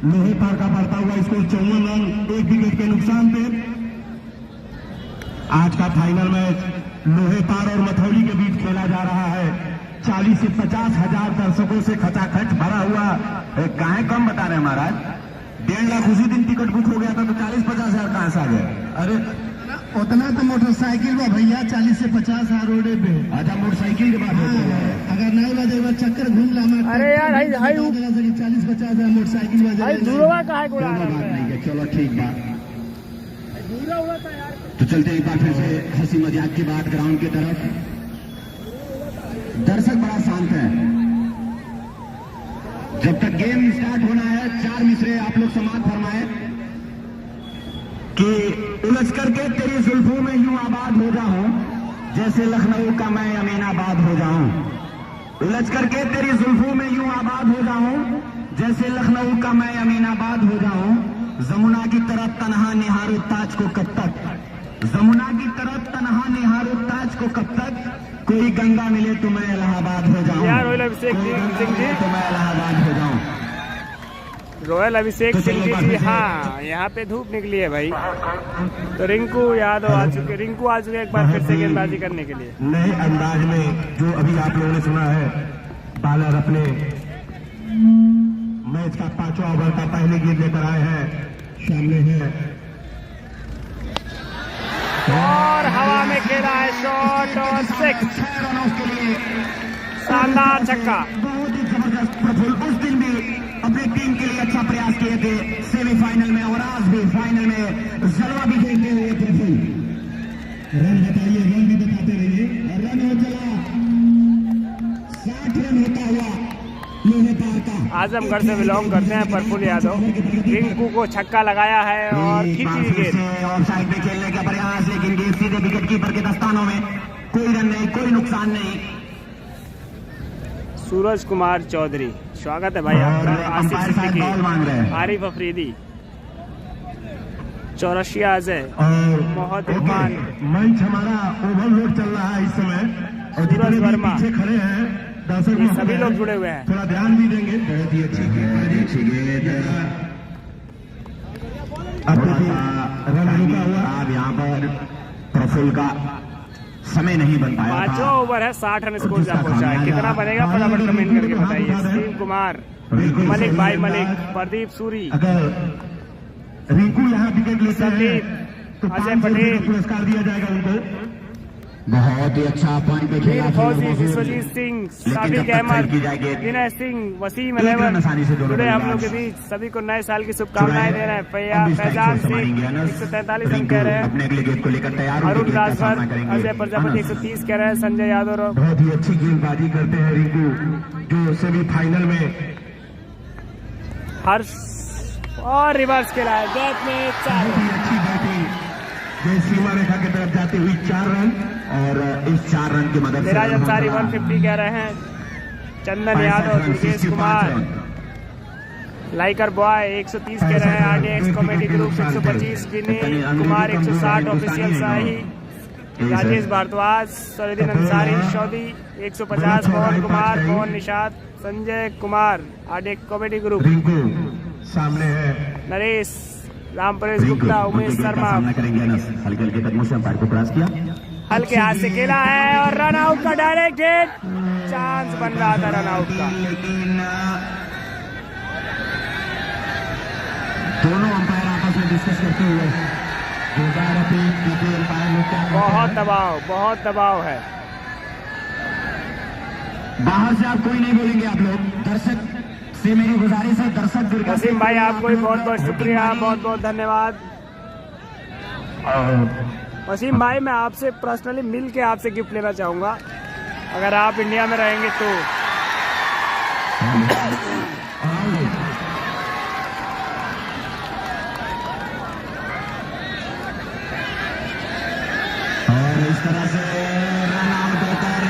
लोहे पार का बढ़ता हुआ स्कोर 54 रन 1 विकेट के नुकसान पे। आज का फाइनल मैच लोहे पार और मथौली के बीच खेला जा रहा है। 40 से 50 हजार दर्शकों से खचाखच भरा हुआ। काहे कम बता रहे हैं महाराज? 1.5 लाख उसी दिन टिकट बुक हो गया था तो 40-50 हजार कहां से आ गए? अरे उतना तो मोटरसाइकिल में भैया 40 से 50 हजार रोडे पे। अच्छा, मोटरसाइकिल के बाद अगर नहीं बजे बार चक्कर घूम ला। अरे यार 40-50 हजार मोटरसाइकिल में चलो ठीक बात। तो चलते एक बार फिर से हंसी मजाक की बात ग्राउंड की तरफ। दर्शक बड़ा शांत है। जब तक गेम स्टार्ट होना है 4 मिसरे आप लोग समाज फरमाए कि उलझ करके तेरी जुल्फों में यूं आबाद हो जाऊं जैसे लखनऊ का मैं अमीनाबाद हो जाऊं। उलझ करके तेरी जुल्फों में यूं आबाद हो जाऊं जैसे लखनऊ का मैं अमीनाबाद हो जाऊं। जमुना की तरफ तन्हा निहारू ताज को कब तक, जमुना की तरफ तन्हा निहारू ताज को कब तक, कोई गंगा मिले तो मैं इलाहाबाद हो जाऊं, रॉयल अभिषेक सिंह जी तो मैं इलाहाबाद हो जाऊं। रॉयल अभिषेक सिंह जी, हाँ यहाँ पे धूप निकली है भाई। तो रिंकू यादव आ चुके, रिंकू आ चुके एक बार फिर से गेंदबाजी करने के लिए नए अंदाज में। जो अभी आप लोगों ने सुना है, बालर अपने मैच का 5वां ओवर का पहले गेंद लेकर आए हैं, सामने है और हवा में खेला है शॉट और 6 रनों के लिए शानदार छक्का। बहुत ही जबरदस्त प्रफुल्ल उस दिन भी अपनी टीम के लिए अच्छा प्रयास किए थे सेमीफाइनल में, और आज भी फाइनल में जलवा भी खेलते हुए प्रफुल्ल। रन बताइए, रन भी बताते रहिए। रन हो चला 60 रन होता हुआ लोहे पार का। आजमगढ़ से बिलोंग करते हैं प्रफुल्ल यादव। रिंकू को छक्का लगाया है और खींची गेंद और साइड में खेलने का प्रयास, लेकिन गेंद सीधे विकेट कीपर के दस्तानों में। कोई रन नहीं, कोई नुकसान नहीं। सूरज कुमार चौधरी, स्वागत है भाई आपका। आसिफ सिद्दीकी, आरिफ अफरीदी, चौरसिया अजय, मोहम्मद इरफान, मंच हमारा ओवरलोड चल रहा है इस समय, और सूरज वर्मा, पीछे खड़े हैं दर्शक, ये सभी लोग जुड़े हुए हैं। थोड़ा ध्यान भी देंगे। बहुत ही अच्छी गेंद, अच्छी गेंद। अब रन रुका हुआ। अब यहाँ पर प्रफुल्ल का समय नहीं बन पाया। 5वां ओवर है, 60 रन स्कोर जा पहुंचा है। कितना बनेगा फटाफट कमेंट करके बताइए। स्टीव कुमार, मलिक भाई मलिक, प्रदीप सूरी, अगर रिंकू यहाँ विकेट लेते हैं तो अजय पटेल, पुरस्कार दिया जाएगा उनको। बहुत ही अच्छा पॉइंट पे खेला फौजी, विश्वजीत सिंह, साबिक अहमद, विनय सिंह, वसीम अलेवन जुड़े हम लोग के बीच। सभी को नए साल की शुभकामनाएं दे रहे हैं। फैजान सिंह 143 रन कह रहे हैं। अरुण राजभर, अजय प्रजापति 130 कह रहे हैं। संजय यादव बहुत ही अच्छी गेंदबाजी करते हैं रिंकू, जो सेमीफाइनल में हर्ष और रिवर्स खेला है। गैप में 4 अच्छी बैटिंग, जो सीमा रेखा की तरफ जाती हुई 4 रन, और इस 4 रन की मदद से मिराज अंसारी 150 कह रहे हैं। चंदन यादव, दुर्गेश कुमार, लाइकर बॉय 130 कह रहे हैं। RDX comedy group 125, Vinay Kumar 160, official Shahi, Rajesh Bhardwaj, Saruddin Ansari, Saudi 150, Pavan Kumar, Pavan Nishad, Sanjay Kumar, RDX comedy group सामने है नरेश, रामपरेश गुप्ता, उमेश शर्मा। हल्के हल्के कदमों से अंपायर को क्रॉस किया, हल्के हाथ से खेला है और रन आउट का डायरेक्ट हिट। चांस बन रहा था रन आउट का, लेकिन दोनों अंपायर आपस में डिस्कस करते हुए बहुत दबाव है। बाहर से आप कोई नहीं बोलेंगे, आप लोग दर्शक से मेरी गुजारिश है। दर्शक वसीम भाई आपको भी बहुत बहुत शुक्रिया, बहुत बहुत धन्यवाद। वसीम भाई मैं आपसे पर्सनली मिल के आपसे गिफ्ट लेना चाहूंगा, अगर आप इंडिया में रहेंगे तो। और इस तरह से रन आउट होकर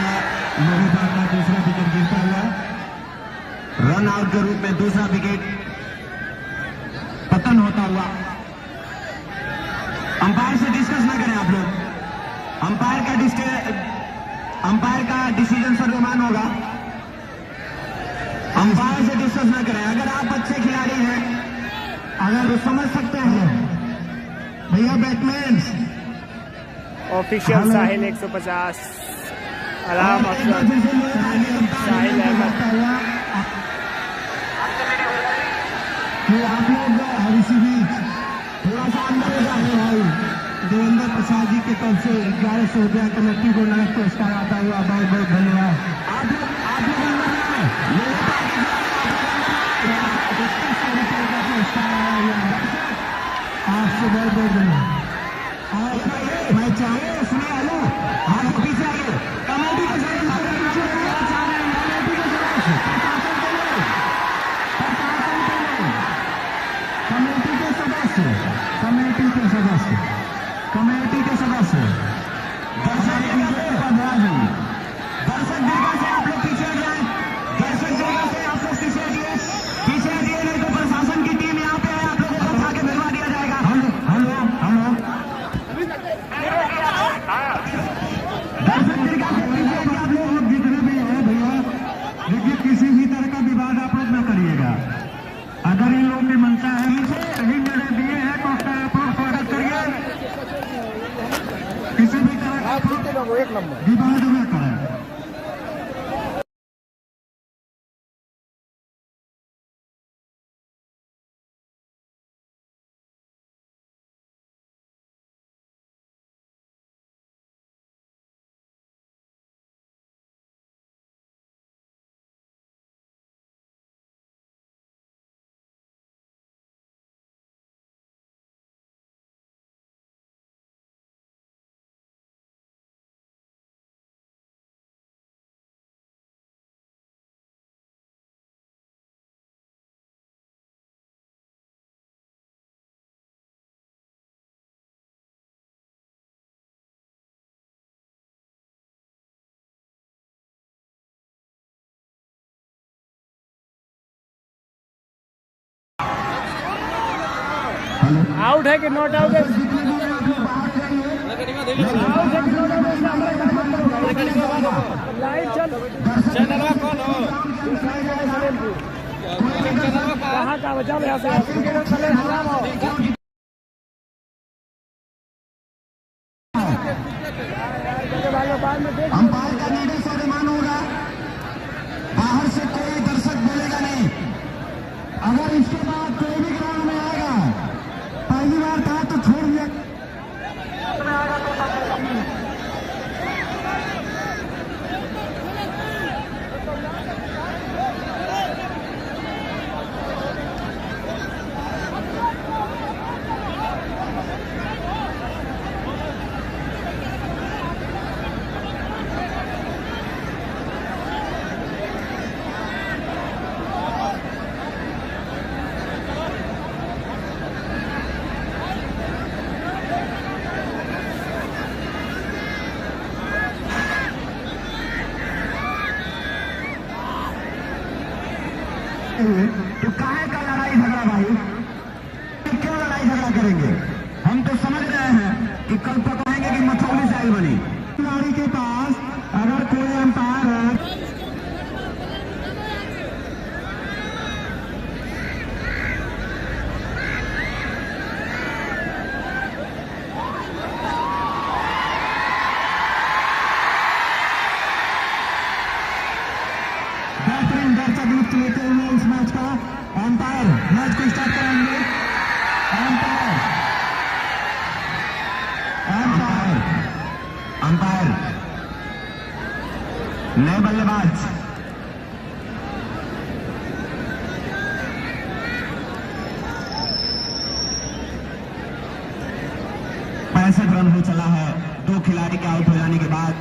लोहीपाल का दूसरा विकेट गिरता हुआ, रन आउट के रूप में दूसरा विकेट पतन होता हुआ। अंपायर से डिस्कस ना करें आप लोग, अंपायर का डिसीजन सर्वमान्य होगा। अंपायर से डिस्कस ना करें। अगर आप अच्छे खिलाड़ी हैं, अगर समझ सकते हैं भैया बैट्समैन। ऑफिशियल साहिल 150, आराम अफसर साहिल अहमद। आप लोग हरीसी बीच थोड़ा सा अंदर जाए भाई। देवेंद्र प्रसाद जी की तरफ से 1100 रुपया कमेटी को नगद पुरस्कार आता हुआ बहुत बहुत धन्यवाद। आप लोग आपसे बहुत बहुत धन्यवाद। मैं चाहूँ सुना लो, आप पीछे आइए, कमेटी के कमेटी के सदस्य, दर्शक दीर्घा से आप लोग पीछे हट जाए, दर्शक दीर्घा से आप लोग पीछे हटिए, नहीं तो प्रशासन की टीम यहाँ पे है, आप लोगों को उठा के भिजवा दिया जाएगा। हम दर्शक दीर्घा से पीछे हटिए आप लोग, जितने भी है भैया, देखिए किसी भी तरह का विवाद आप लोग न करिएगा। अगर इन लोगों की मंशा है सही निर्णय दिए हैं तो उसका आप लोग स्वागत करिए, किसी भी तरह का विवाद न करें। आउट है कि नॉट आउट है? लाइट चल कहाँ का बचा यहाँ से अंपायर का निर्णय स्वाभिमान होगा, बाहर से कोई दर्शक बोलेगा नहीं। अगर इसके बाद कोई भी ग्राउंड में आएगा, पहली बार था तो छोड़ दिया, तो काहे का लड़ाई झगड़ा भाई, क्यों लड़ाई झगड़ा करेंगे? हम तो समझ रहे हैं कि कल तो कहेंगे कि मथौली साइल बनी। खिलाड़ी के पास अगर कोई अंपायर है, बेहतरीन दर्शक लुत्फ लेते हुए इस मैच का अंपायर मैच को स्टार्ट कराएंगे। अंपायर नए बल्लेबाज पैंसठ रन हो चला है, 2 खिलाड़ी के आउट हो जाने के बाद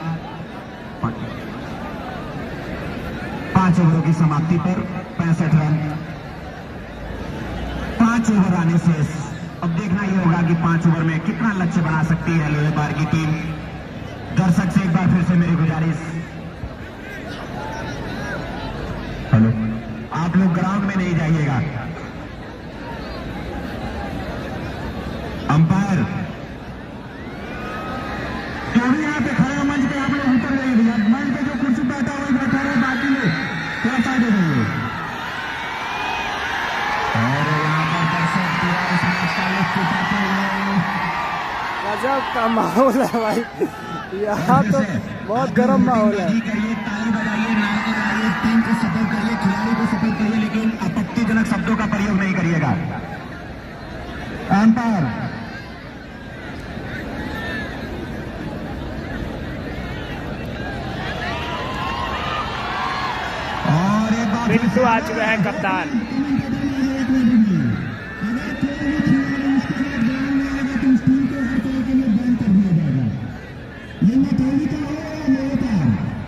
5 ओवरों की समाप्ति पर 65 रन, 5 ओवर आने से अब देखना ही होगा कि 5 ओवर में कितना लक्ष्य बना सकती है लोहेबार की टीम। दर्शक से एक बार फिर से मेरी गुजारिश, हेलो, आप लोग ग्राउंड में नहीं जाइएगा। अंपायर जो भी यहाँ पे खड़े मंच पे आप लोग उतर जाइए भैया, मंच पे जो कुर्सी बैठा हुआ बैठा रहे, बाकी लोग थोड़ा साइड हो जाइए। और यहाँ पर दर्शक पूरा इस मैच का लुत्फ उठाते हुए, गजब का माहौल है भाई, यहाँ तो बहुत गर्म माहौल है। करिए, ताली बजाइए, नारा लगाइए, टीम को सपोर्ट करिए, खिलाड़ी को सपोर्ट करिए, लेकिन आपत्तिजनक शब्दों का प्रयोग नहीं करिएगा। अंपायर और एक बार बिंदु आ चुके हैं कप्तान।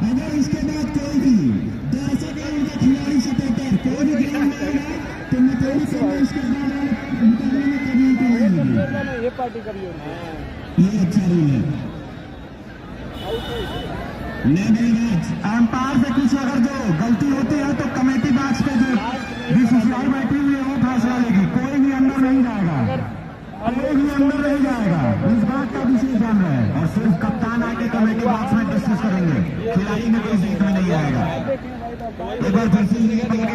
अगर इसके बाद कोई भी दर्शक या उनका खिलाड़ी सपोर्टर कोई भी ग्राउंड में आएगा तो मतलब इसके बाद मुकाबले में कभी ये पार्टी करिए। ये अच्छा रूल है। एम्पायर से कुछ अगर जो गलती होती है तो कमेटी बॉक्स पे जो बीसीसीआई बैठी हुई है वो फैसला लेगी। कोई भी अंदर नहीं जाएगा, कोई भी अंदर नहीं जाएगा, इस बात का डिसीजन है। और सिर्फ कप्तान आके कमेटी बॉक्स में डिस्कस करेंगे, खिलाड़ी में कोई सीट में नहीं आएगा। एक बार फिर से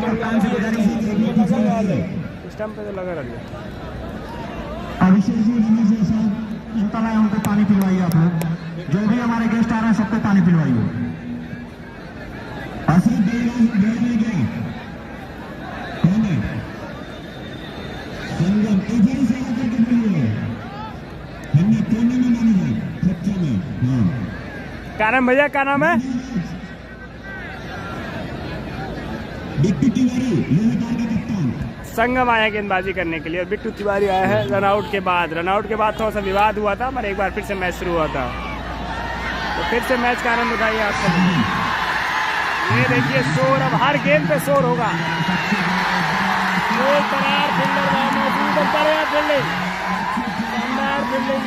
कप्तान से गुजारिश है सिस्टम पे तो लगा रहा अभिषेक जी साहब इंतला है, उनको पानी पिलवाइए। आप लोग जो भी हमारे गेस्ट आ रहे हैं सबको पानी पिलवाइए। असली बेड़ में गया संगम इधर से आकर के बोलिए हमने कोने में मानी है खच्चे में। हाँ क्या नाम भैया, क्या नाम है? बिट्टू तिवारी लोहटार के कप्तान। संगम आया गेंदबाजी करने के लिए और बिट्टू तिवारी आया है रनआउट के बाद। रनआउट के बाद थोड़ा सा विवाद हुआ था, पर एक बार फिर से मैच शुरू हुआ था। तो फिर से मैच का आनंद उठाइए आप सब। ये देखिए शोर, अब हर गेंद पे शोर होगा। कोई करार फील्डर वहां मौजूद है, करार फील्डिंग, शानदार फील्डिंग।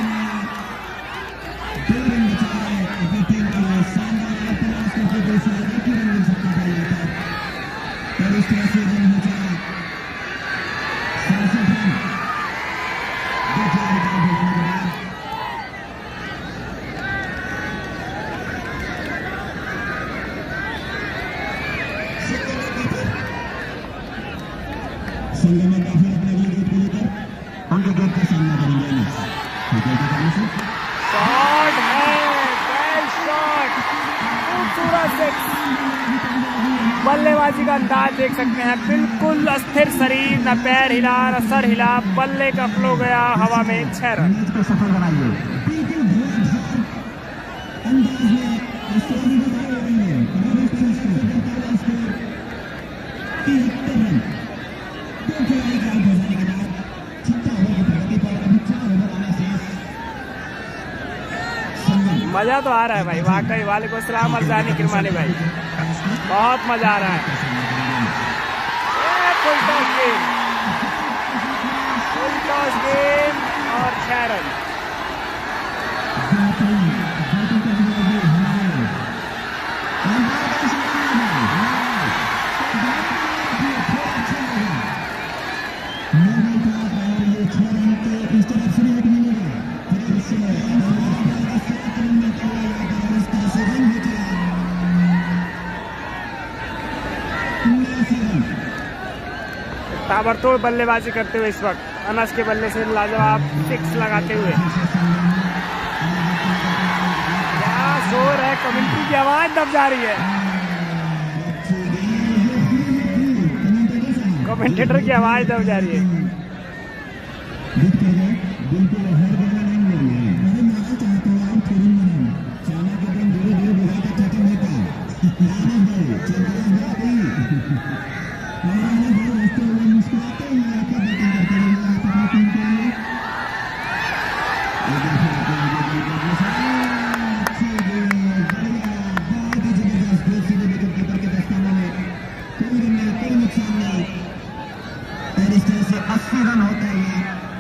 संगम में काफी अपने अगले गेट को लेकर उनके गेट का सामना करेंगे। शॉट है, वेल शॉट, खूबसूरत सिक्स। बल्लेबाजी का अंदाज देख सकते हैं, बिल्कुल अस्थिर शरीर, न पैर हिला न सर हिला, बल्ले का फ्लो गया हवा में। 6 रन। सफल बनाइए। मजा तो आ रहा है भाई, वाकई। वालेकुम अस्सलाम अलजानी किरमानी भाई, बहुत मजा आ रहा है। Full toss game, full toss game और 6 रन। ताबड़तोड़ बल्लेबाजी करते हुए इस वक्त अनस के बल्ले से लाजवाब 6 लगाते हुए। क्या शोर है, कमेंट्री की आवाज दब जा रही है, कमेंटेटर की आवाज दब जा रही है।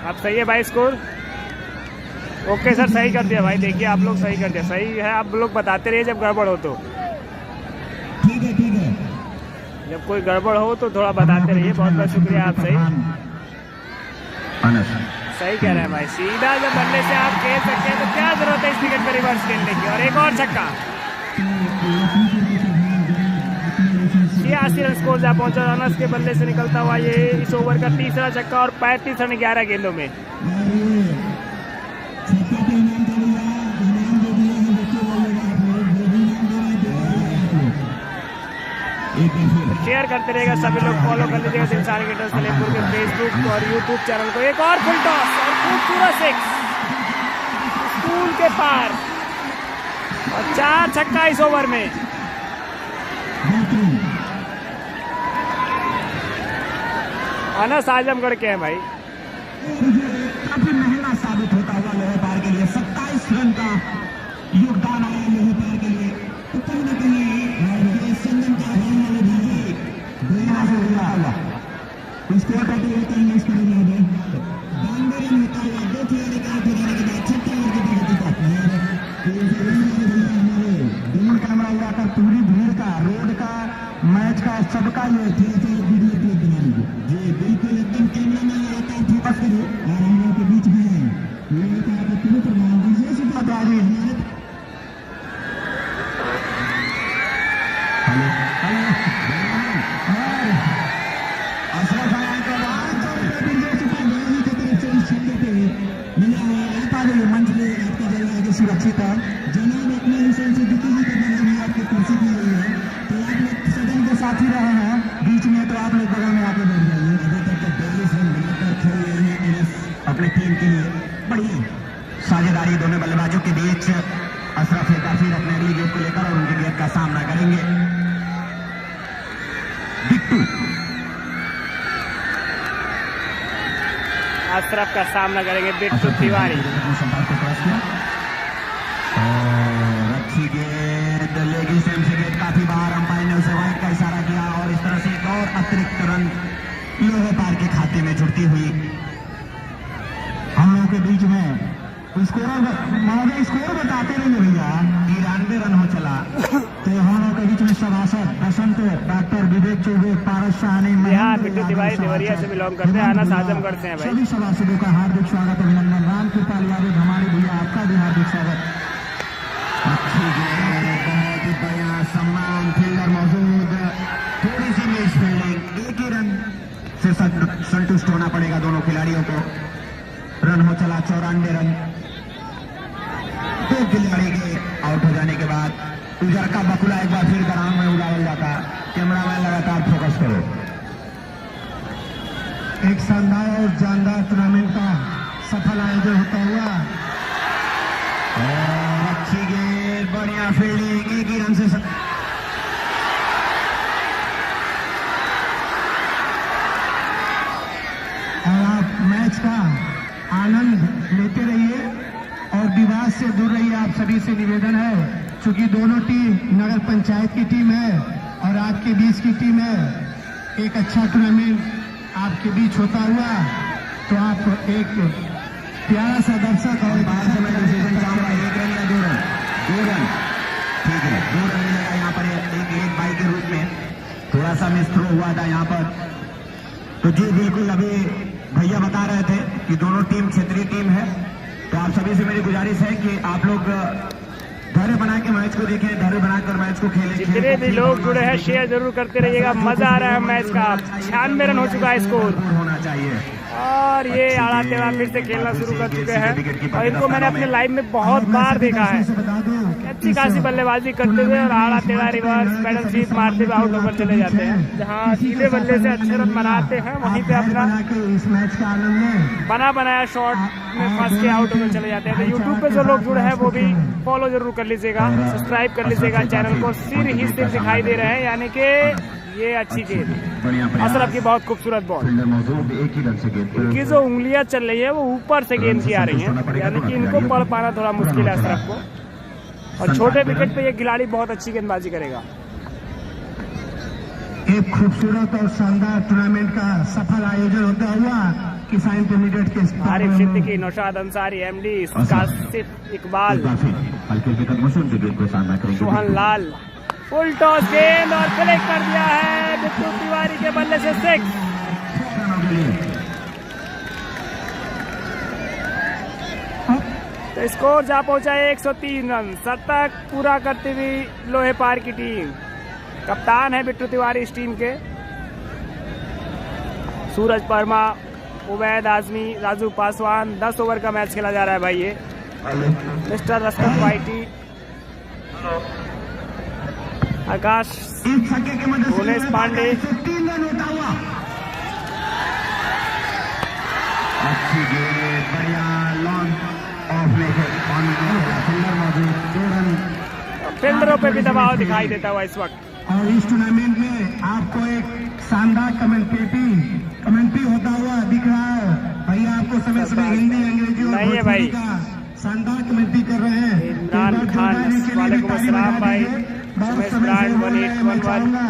अब सही है भाई स्कोर। ओके सर, सही कर दिया भाई। देखिए आप लोग सही कर दिया, सही है। आप लोग बताते रहिए जब गड़बड़ हो तो। ठीक है ठीक है, जब कोई गड़बड़ हो तो थोड़ा बताते रहिए। बहुत बहुत शुक्रिया आप। सही सही कह रहे हैं भाई। सीधा जब बल्ले से आप खेल सकते हैं तो क्या जरूरत है इस विकेट पर रिवर्स खेलने की। और एक और छक्का, 86 रन स्कोर जा पहुंचा अनस के बल्ले से निकलता हुआ ये इस ओवर का तीसरा छक्का और 35 रन 11 गेंदों में। शेयर करते रहेगा सभी लोग, फॉलो कर लीजिएगा दिलशान क्रिकेटर्स सलेमपुर के फेसबुक और यूट्यूब चैनल को। एक और फुल टॉस और खूबसूरत 6 स्कूल के पार और 4 छक्का इस ओवर में। अनस आजमगढ़ के हैं भाई। काफी महंगा साबित होता हुआ लोहपार के लिए 27 रन का योगदान आया लोहपार के लिए। तो कहीं ना कहीं संगम का होने वाले भाई स्कोर का तो होता है, इसको 92 रन होता हुआ 2 खिलाड़ी का आउट हो जाने के बाद 56 ओवर के बाद जनाब अपने हिसाब से जितनी भी कदम भी आपकी कुर्सी की गई है, तो आप लोग सदन के साथ ही रहे हैं बीच में, तो आप लोग बगल में आके बैठ जाइए। अभी तक तो 42 रन बनाकर खेल रहे हैं एनएस अपने टीम के लिए। बढ़िया साझेदारी दोनों बल्लेबाजों के बीच। अशरफ काफी अपने अगली गेंद को लेकर और उनकी गेंद का सामना करेंगे बिट्टू। अशरफ का सामना करेंगे बिट्टू तिवारी। अच्छी गेंद लेगी सेम से गेंद काफी बार अंपायर ने उसे वाइड का इशारा किया और इस तरह से एक और अतिरिक्त रन लोहे पार के खाते में जुड़ती हुई। हम लोगों के बीच में स्कोर बताते रहिए भैया। 93 रन हो चला, तो हम लोगों के बीच में सभासद बसंत, डॉक्टर विवेक चौबे, पारस शाहनी, बिट्टू तिवारी देवरिया से बिलोंग करते हैं, आनस आजमगढ़ से हैं भाई। सभी सभासदों का हार्दिक स्वागत, अभिनंदन। राम कृपाल यादव हमारे भैया, आपका भी हार्दिक स्वागत। अच्छी गेंद, बहुत ही बढ़िया सम्मान, फील्डर मौजूद, थोड़ी सी मिस फील्डिंग, एक ही रन से संतुष्ट होना पड़ेगा दोनों खिलाड़ियों को। रन हो चला 94 रन। दो खिलाड़ी के आउट हो जाने के बाद उजर का बकुला एक बार फिर ग्राउंड में उड़ाया जाता। कैमरामैन लगातार फोकस करो। एक शानदार और जानदार टूर्नामेंट का सफल आयोजन होता हुआ। अच्छी गेंद, बढ़िया फील्डिंग, एक ही रन से और आप मैच का आनंद लेते रहिए और विवाद से दूर रहिए। आप सभी से निवेदन है, चूंकि दोनों टीम नगर पंचायत की टीम है और आपके बीच की टीम है, एक अच्छा टूर्नामेंट आपके बीच होता हुआ, तो आप एक प्यारा सा दर्शक और बाहर से मैं डिसीजन चाहूंगा। 1 रन या 2 रन? 2 रन, ठीक है, 2 रन मिलेगा यहाँ पर एक बाई के रूप में। थोड़ा सा मिस थ्रो हुआ था यहाँ पर, तो जी बिल्कुल अभी भैया बता रहे थे कि दोनों टीम क्षेत्रीय टीम है। तो आप सभी से मेरी गुजारिश है कि आप लोग धैर्य बना के मैच को देखें, धैर्य बनाकर मैच को खेलें। जितने भी लोग जुड़े हैं शेयर जरूर करते रहिएगा, मजा आ रहा है मैच का। 96 रन हो चुका है स्कोर होना चाहिए और ये आड़ा टेढ़ा फिर से खेलना शुरू कर चुके हैं और इनको मैंने अपने लाइव में बहुत बार देखा है। अच्छी खासी बल्लेबाजी करते हुए और आड़ा टेढ़ा रिवर्स पैडल स्वीप मारते हुए आउट ओवर चले जाते हैं। जहाँ सीधे बल्ले से अच्छे रन बनाते हैं वहीं पे अपना इस मैच का आनंद बना बनाया शॉट में फंस के आउट ओवर चले जाते हैं। तो यूट्यूब पे जो लोग जुड़े हैं वो भी फॉलो जरूर कर लीजिएगा, सब्सक्राइब कर लीजिएगा चैनल को। सिर ही सिर दिखाई दे रहे हैं, यानी कि ये अच्छी गेंद। अशरफ की बहुत खूबसूरत बॉल। इनकी जो उंगलियां चल रही है वो ऊपर से गेंद की आ रही हैं, यानी कि इनको पढ़ पाना थोड़ा मुश्किल है अशरफ को। और छोटे विकेट पे ये खिलाड़ी बहुत अच्छी गेंदबाजी करेगा। एक खूबसूरत और शानदार टूर्नामेंट का सफल आयोजन होता हुआ किसान इंटरमीडिएट के Arif Siddiqui, Naushad Ansari, MD Kashif Iqbal, Sohan Lal, full toss गेंद और क्लिक कर दिया है बिट्टू तिवारी के बल्ले से 6। तो स्कोर जा पहुंचा है 103 रन। शतक पूरा करती हुई लोहे पार की टीम। कप्तान है बिट्टू तिवारी इस टीम के। सूरज वर्मा, उबैद आजमी, राजू पासवान। 10 ओवर का मैच खेला जा रहा है भाई। ये मिस्टर रस्तम वाइटी, आकाश, भुवनेश पांडे। अच्छी गेंद, बढ़िया लॉन्ग ऑफ फील्डरों पे भी दबाव दिखाई देता हुआ इस वक्त। और इस टूर्नामेंट में आपको एक शानदार कमेंट्री होता हुआ दिख रहा है भैया। आपको समय समय हिंदी, अंग्रेजी और भोजपुरी का शानदार कमेंट्री कर रहे हैं। इमरान खान, वालेकुम अस्सलाम भाई। उमेश ब्रांड 1811,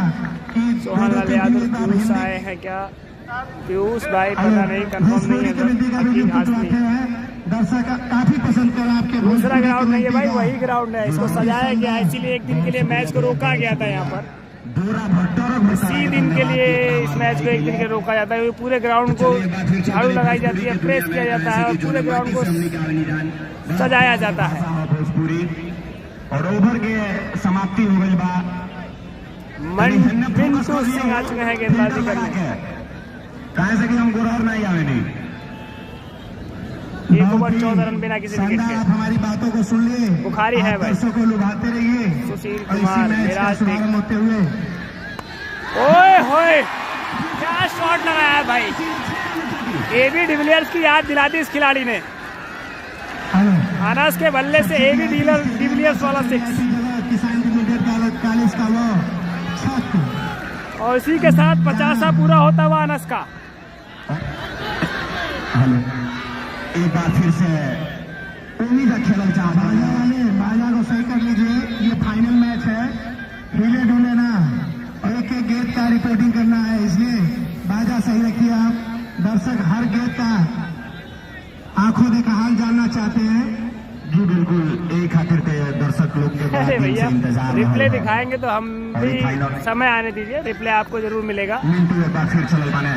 सोहन लाल यादव, पीयूष आए हैं क्या? पीयूष भाई पता नहीं, कंफर्म नहीं है। दर्शक काफी पसंद कर आपके। दूसरा ग्राउंड नहीं है भाई, वही ग्राउंड है। इसको सजाया गया है, इसीलिए एक दिन के लिए मैच को रोका गया था यहाँ पर। इसी दिन के लिए इस मैच को एक दिन के रोका जाता है। पूरे ग्राउंड को झाड़ू लगाई जाती है, प्रेस किया जाता है और पूरे ग्राउंड को सजाया जाता है। और ओवर के समाप्ति हो गई बा। पिंटू सिंह आ चुके हैं गेंदबाजी करने। कहे से कि हम गोरहर नहीं आवे नहीं। 1 ओवर 14 रन बिना किसी विकेट शानदार, के। आप हमारी बातों को सुन लिए, बुखारी है आप भाई। दर्शकों को लुभाते रहिए। सुशील और इसी कुमार, मैच का मिराज शुभारंभ होते हुए ओए होए क्या शॉट लगाया है भाई। एबी डिविलियर्स की याद दिला दी इस खिलाड़ी ने। अनस के बल्ले से एबी डिविलियर्स वाला 6 किसान कॉलेज का वो छक्का। और इसी के साथ 50 पूरा होता हुआ अनस का। हेलो, एक बार फिर से उम्मीद है खेलना चाहता हूँ। बाजा को सही कर लीजिए, ये फाइनल मैच है, हिले डुले ना, एक एक गेंद का रिपोर्टिंग करना है, इसलिए बाजा सही रखिए आप। दर्शक हर गेंद का आंखों देखा हाल जानना चाहते हैं। जी बिल्कुल, एक खातिर के दर्शक लोग के अरे भैया इंतजार रिप्ले दिखाएंगे तो हम भी समय आने दीजिए, रिप्ले आपको जरूर मिलेगा। मिंटू एक बार फिर चल बने,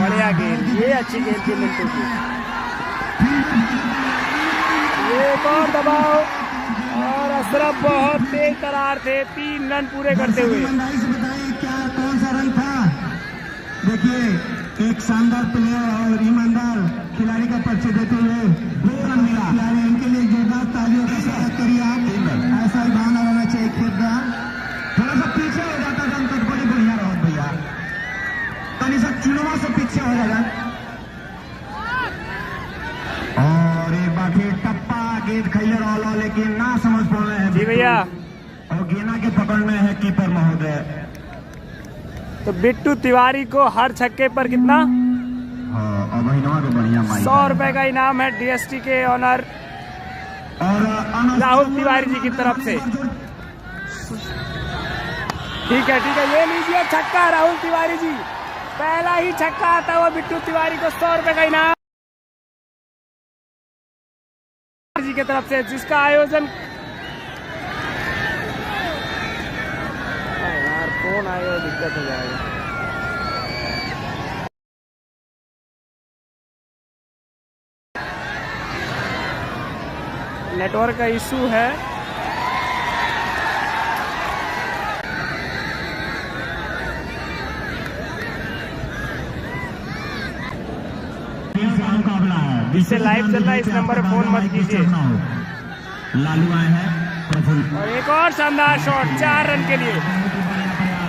बढ़िया गेंद, ये अच्छी गेंद थी मिंटू की। ये कौन दबाव और अशरफ बहुत तेज तरार थे 3 रन पूरे करते हुए। ईमानदारी से बताइए क्या कौन सा रन था। देखिए, एक शानदार प्लेयर और ईमानदार खिलाड़ी का परिचय देते हुए 2 रन मिला। खिलाड़ी इनके लिए जोरदार तालियों का स्वागत करिए आप। ऐसा ही बहाना रहना चाहिए खेत का। थोड़ा सा पीछे हो जाता रन तो बड़ी बढ़िया रहो भैया, तनी सा चुनवा से पीछे हो जाएगा। और एक बार फिर टप्पा गेंद खैलर वाला, लेकिन ना समझ पा रहे हैं जी भैया, और गेना के पकड़ में है कीपर महोदय। तो बिट्टू तिवारी को हर छक्के पर कितना और महीनों तो बढ़िया 100 रुपए का इनाम है डीएसटी के ऑनर और राहुल तिवारी जी की तरफ से। ठीक है, ये लीजिए छक्का राहुल तिवारी जी, पहला ही छक्का आता हुआ बिट्टू तिवारी को 100 रुपए का इनाम जी की तरफ से, जिसका आयोजन यार फोन आएगा दिक्कत हो जाएगा। नेटवर्क का इशू है। मुकाबला है, इससे लाइव चल रहा है, इस नंबर पर फोन मत कीजिए। लालू आए हैं प्रफुल्ल, और एक और शानदार शॉट 4 रन के लिए।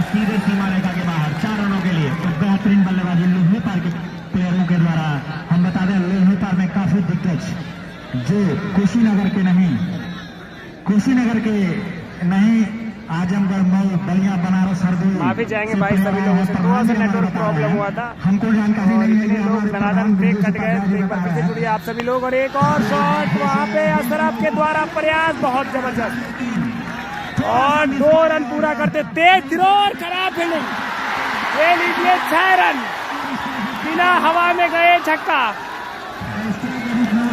सीधे सीमा रेखा के बाहर 4 रनों के लिए। तो बेहतरीन बल्लेबाजी लोहेपार के प्लेयरों के द्वारा। हम बता दें लोहेपार में काफी दिग्गज जो कुशीनगर के नहीं आजमगढ़, मऊ, बलिया, बनारस, हरदोई। माफी चाहेंगे भाई सभी लोगों से, थोड़ा सा नेटवर्क प्रॉब्लम हुआ था हमको जानकारी और नहीं है। इतने लोग धनाधन ब्रेक कट गए। तो एक बार फिर से जुड़िए आप सभी लोग। और एक और शॉट वहां पे अशरफ के द्वारा, प्रयास बहुत जबरदस्त और 2 रन पूरा करते। तेज थ्रो और खराब फील्डिंग, ये लीजिए 6 रन बिना हवा में गए छक्का।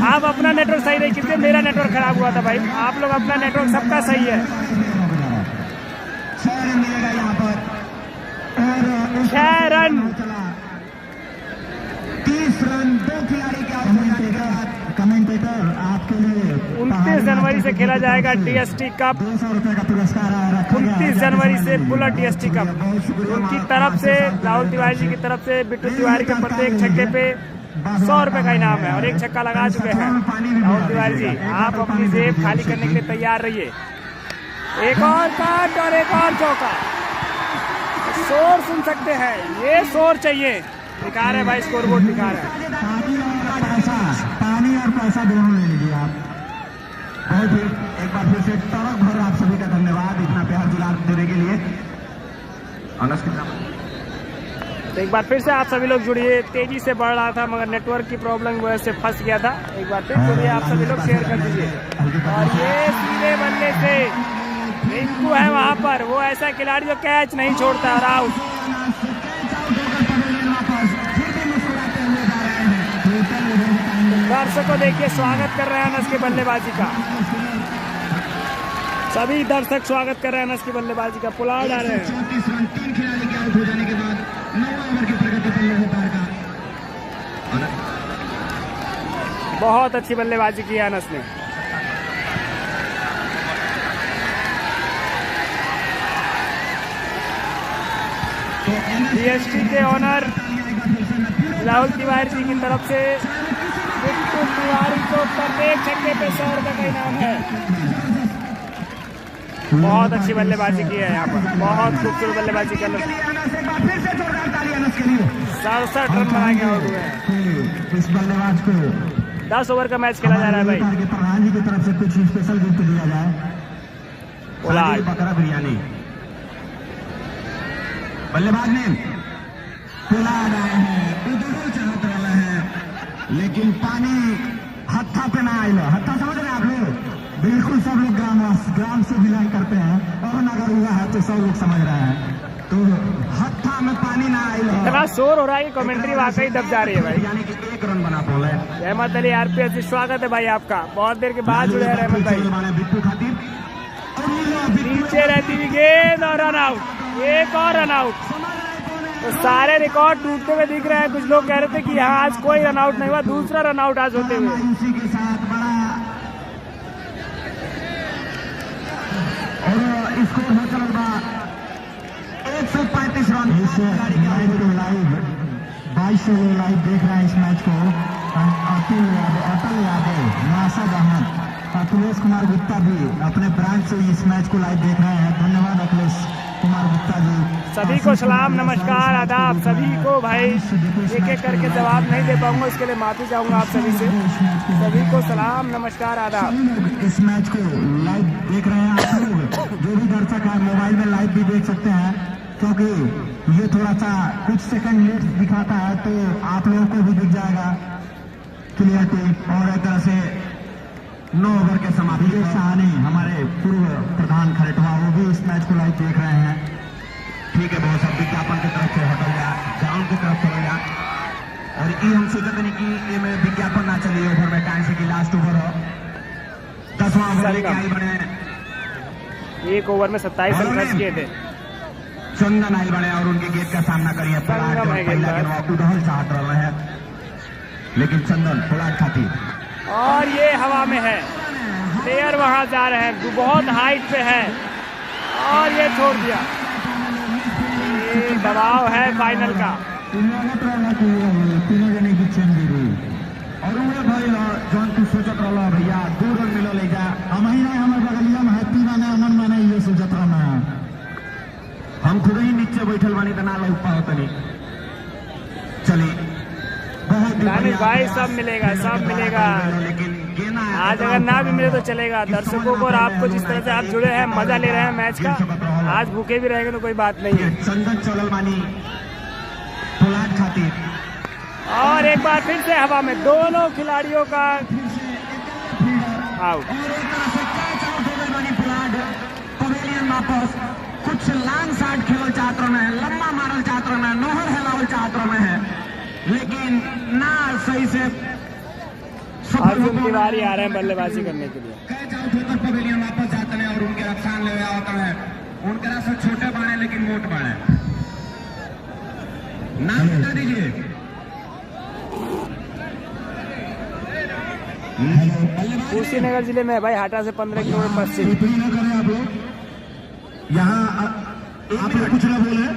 आप अपना नेटवर्क सही नहीं कीजिए, मेरा नेटवर्क खराब हुआ था भाई। आप लोग अपना नेटवर्क सबका सही है। 6 रन मिलेगा यहाँ पर और 6 रन 30 रन 2 खिलाड़ी के आउट होने के बाद। कमेंटेटर आपके लिए 29 जनवरी से खेला जाएगा डीएसटी कप। 200 रुपए का पुरस्कार रखा गया है। 29 जनवरी से बुलेट डीएसटी कप। उनकी तरफ से, राहुल तिवारी जी की तरफ से बिट्टू तिवारी के प्रत्येक छक्के पे 100 रुपए का इनाम है और एक छक्का लगा चुके हैं राहुल तिवारी जी। आप अपनी जेब खाली करने के लिए तैयार रहिए। एक और काट और एक और चौका। शोर सुन सकते हैं, ये शोर चाहिए। दिखा रहे भाई, स्कोर बोर्ड दिखा रहे हैं। पानी और पैसा दोनों ले लीजिए आप। बहुत ही एक बार फिर से तड़क भर आप सभी का धन्यवाद इतना प्यार दुलार देने के लिए। तो एक बार फिर से आप सभी लोग जुड़िए। तेजी से बढ़ रहा था मगर नेटवर्क की प्रॉब्लम की वजह से फंस गया था। एक बार फिर जुड़िए आप सभी लोग, शेयर कर दीजिए। और ये सीधे बल्ले से रिंकू है वहां पर, वो ऐसा खिलाड़ी जो कैच नहीं छोड़ता और आउट। दर्शकों देखिए स्वागत कर रहे हैं अनस के बल्लेबाजी का। सभी दर्शक स्वागत कर रहे हैं अनस की बल्लेबाजी का। पुलाव डाल रहे हैं। 34 रन 3 खिलाड़ी के आउट हो जाने के बाद 9 ओवर की प्रगति पर लोहेपार का। बहुत अच्छी बल्लेबाजी की है अनस ने। डीएसटी के ऑनर राहुल तिवारी जी की तरफ से बिट्टू तिवारी को प्रत्येक छक्के पे 100 रुपए का इनाम है। बहुत अच्छी बल्लेबाजी की है यहाँ पर, बहुत खूबसूरत बल्लेबाजी कर 67 रन बना के आउट हुए हैं। इस बल्लेबाज को 10 ओवर का मैच खेला जा रहा है भाई। प्रधान जी की तरफ से कुछ स्पेशल गिफ्ट दिया जाए। पोलार्ड बकरा बिरयानी बल्लेबाज ने पोलार्ड आए हैं, उधर चाहत वाला है, लेकिन पानी हत्था पे ना आए। हत्था समझ रहे हैं आप लोग? बिल्कुल सब लोग ग्राम से बिलोंग करते हैं, और अगर हुआ है तो सब लोग समझ रहे हैं। तो हत्था में पानी ना आए। इतना शोर हो रहा है कि कमेंट्री वाकई दब जा रही है भाई। यानी कि 1 रन बना बोले। रहमत अली RPS, स्वागत है भाई आपका, बहुत देर के बाद जुड़े हैं रहमत भाई। बिट्टू खातिर नीचे रहती हुई गेंद और रन आउट, एक और रन आउट। तो सारे रिकॉर्ड टूटते हुए दिख रहे हैं। कुछ लोग कह रहे थे कि यहाँ आज कोई रन आउट नहीं हुआ, दूसरा रन आउट आज होते हुए। उसी के साथ बड़ा और स्कोर हो चला 135 रन। लाइव 22 लोग लाइव देख रहे हैं इस मैच को। अतुल यादव, नासाद अहमद, अखिलेश कुमार गुप्ता भी अपने ब्रांच से इस मैच को लाइव देख रहे हैं। धन्यवाद अखिलेश कुमार गुप्ता जी। सभी को सलाम, नमस्कार, आदाब सभी को भाई। एक एक करके जवाब नहीं दे पाऊंगा, इसके लिए माफी चाहूंगा आप सभी से। सभी को सलाम, नमस्कार, आदाब। इस मैच को लाइव देख रहे हैं आप लोग, जो भी दर्शक है मोबाइल में लाइव भी देख सकते हैं, क्योंकि ये थोड़ा सा कुछ सेकंड लेट दिखाता है, तो आप लोगों को भी दिख जाएगा क्लियरिटी। और एक तरह से 9 ओवर के समाप्ति सहानी हमारे पूर्व प्रधान खरेटवा, वो भी इस मैच को लाइव देख रहे हैं। ठीक है, बहुत सब विज्ञापन की तरफ से हटल गया, ग्राउंड की तरफ चल गया। और ये हम सोचते नहीं कि ये में विज्ञापन ना चलिए ओवर में, टाइम से कि लास्ट ओवर हो 10वां ओवर लेके आई बने। 1 ओवर में 27 रन खर्च किए थे। चंदन आई बने और उनके गेट का सामना करिए। पहला गेंद उधर चाहत रहा है, लेकिन चंदन पोलार्ड खाती और ये हवा में है। प्लेयर वहां जा रहे हैं, बहुत हाइट पे है और ये छोड़ दिया। ये दबाव है फाइनल का। तीनों जने की चेन गिरी और उहे भाई जौन तू सोचत रहा भैया 2 रन मिलो ले जा। हम ही नहीं, हमारे बगलिया में हैप्पी माने अमन माने ये सोचत रहा। हम खुद ही नीचे बैठल बानी तो ना लग पाओ तनी। चलिए दानिश भाई, सब मिलेगा, सब मिलेगा। आज अगर ना भी मिले तो चलेगा। दर्शकों को और आपको जिस तरह से आप जुड़े हैं, मजा ले रहे हैं मैच का, आज भूखे भी रहेंगे तो कोई बात नहीं है। चंदन चलल मानी पोलार्ड खातिर और एक बार फिर से हवा में दोनों खिलाड़ियों का आउट। पवेलियन वापस कुछ लॉन्ग शॉट खेल चाहत में है, लंबा मारल चाहत में है, नोहर हेलावल चाहत में है, लेकिन ना सही से। अर्जुन तिवारी आ रहे हैं बल्लेबाजी करने के लिए। पवेलियन वापस जाते हैं और उनके रक्षान ले आता है। उनके रास्ते छोटे बाणे लेकिन मोट बाणे। नाम बता दीजिए। कुशीनगर जिले में भाई, हाटा से 15 किलोमीटर पश्चिम। न करें आप लोग, यहाँ आप लोग कुछ ना बोले।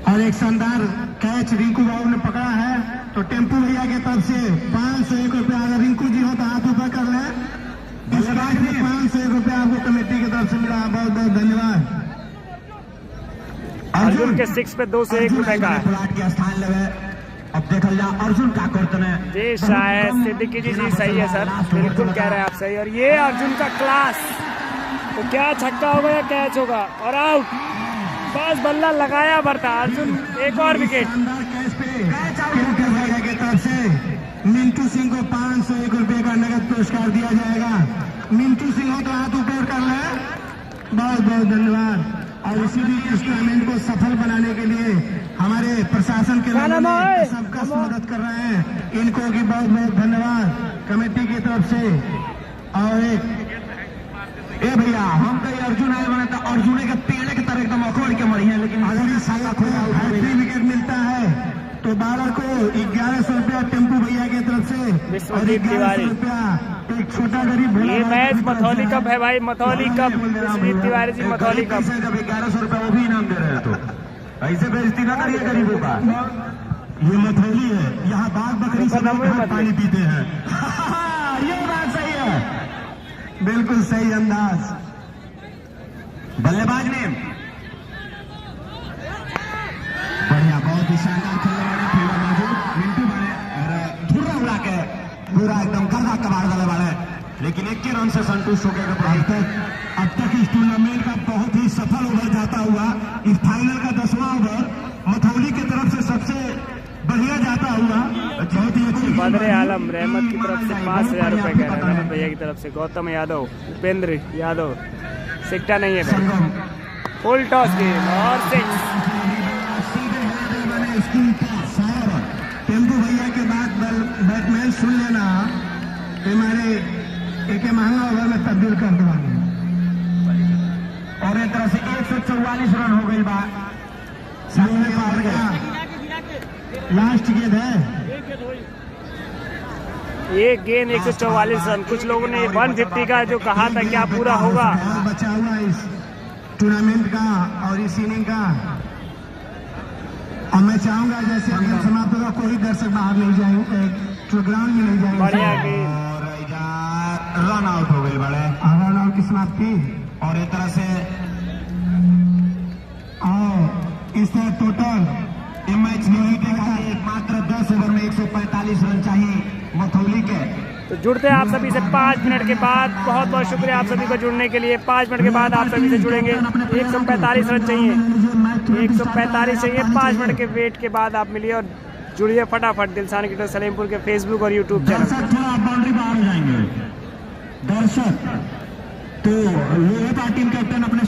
और एक शानदार कैच रिंकू बाबू ने पकड़ा है, तो टेम्पू भैया की तरफ से 501 रुपया। अगर रिंकू जी हो तो हाथ ऊपर कर ले। इस बात में 501 रुपया आपको कमेटी की तरफ से मिला, बहुत बहुत धन्यवाद। अर्जुन के 6 पे 201 रुपए का है। प्लाट के स्थान लगे। अब देखल जा अर्जुन का करते हैं जी। शायद सिद्दीकी जी सही है सर, बिल्कुल कह रहे हैं आप सही। और ये अर्जुन का क्लास, तो क्या छक्का होगा या कैच होगा और आउट। बस बल्ला लगाया भरता अर्जुन, एक और विकेट। की तरफ से मिंटू सिंह को 501 रुपये का नगद पुरस्कार दिया जाएगा। मिंटू सिंह हो तो हाथ ऊपर कर ले, बहुत बहुत धन्यवाद। और इसी भी इस टूर्नामेंट को सफल बनाने के लिए हमारे प्रशासन के लोग सबका मदद कर रहे हैं, इनको भी बहुत बहुत धन्यवाद कमेटी की तरफ से। और ए भैया, हम कहीं अर्जुन आए बने तो अर्जुन के पेड़ के तरह एकदम अखोड़ के मरी है, लेकिन अगर इस हैट्रिक विकेट मिलता है तो 12 को 1100 रुपया टेम्पू भैया की तरफ से और 1100 रुपया एक छोटा गरीब। ये मैच मथौली कप है भाई, मथौली कप। विश्वजीत तिवारी जी, मथौली कप। जब 1100 रुपया वो भी इनाम दे रहे हैं तो ऐसे बेइज्जती ना करिए गरीबों का। ये मथौली है, यहाँ बाघ बकरी सब लोग पानी पीते हैं। ये बात सही है, बिल्कुल सही अंदाज। बल्लेबाज ने बढ़िया, बहुत ही शानदार खेलने वाले फील्डर मौजूद मिंटू बने और धुर्रा उड़ा के पूरा एकदम गर्दा कबाड़ वाले वाले, लेकिन 21 रन से संतुष्ट होकर अब तक इस टूर्नामेंट का बहुत ही सफल ओवर जाता हुआ इस फाइनल का 10वां ओवर मथौली की तरफ से सबसे बढ़िया जाता हुआ, बहुत ही अच्छी। बदर आलम रहमत की तरफ से 5,000 रुपए कह रहे हैं रहमत भैया की तरफ से। गौतम यादव, उपेंद्र यादव, सिक्टा नहीं है भाई, फुल टॉस गेम और 6। टेम्पू भैया के बाद बैटमैन सुन लेना, हमारे एक महंगा ओवर में तब्दील कर देंगे। और एक तरह से 144 रन हो गई बात, सामने पार गया, लास्ट गेंद है, एक गेंद 144 रन। कुछ लोगों ने 150 का जो कहा था क्या पूरा होगा? बचा हुआ इस टूर्नामेंट का और इस इनिंग का। और मैं चाहूंगा जैसे गेम समाप्त होगा कोई दर्शक बाहर नहीं जाएंगे, ग्राउंड में नहीं जाएंगे। बढ़िया गेंद और रन आउट हो गए बड़े, रन आउट की समाप्ति। और एक तरह से इससे टोटल मैच नहीं देखा, मात्र 10 ओवर में 145 रन चाहिए मथौली के। तो जुड़ते हैं आप सभी से 5 मिनट के बाद। बहुत बहुत शुक्रिया आप सभी को जुड़ने के लिए। 5 मिनट के बाद आप सभी से जुड़ेंगे। 145 रन चाहिए, 145 चाहिए। 5 मिनट के वेट के बाद आप मिलिए और जुड़िए फटाफट दिलसान क्रिकेट सलेमपुर के फेसबुक और यूट्यूब चैनल। दर्शक थोड़ा बाउंड्री बाहर हो जाएंगे दर्शक, तो लोहे का टीम कैप्टन अपने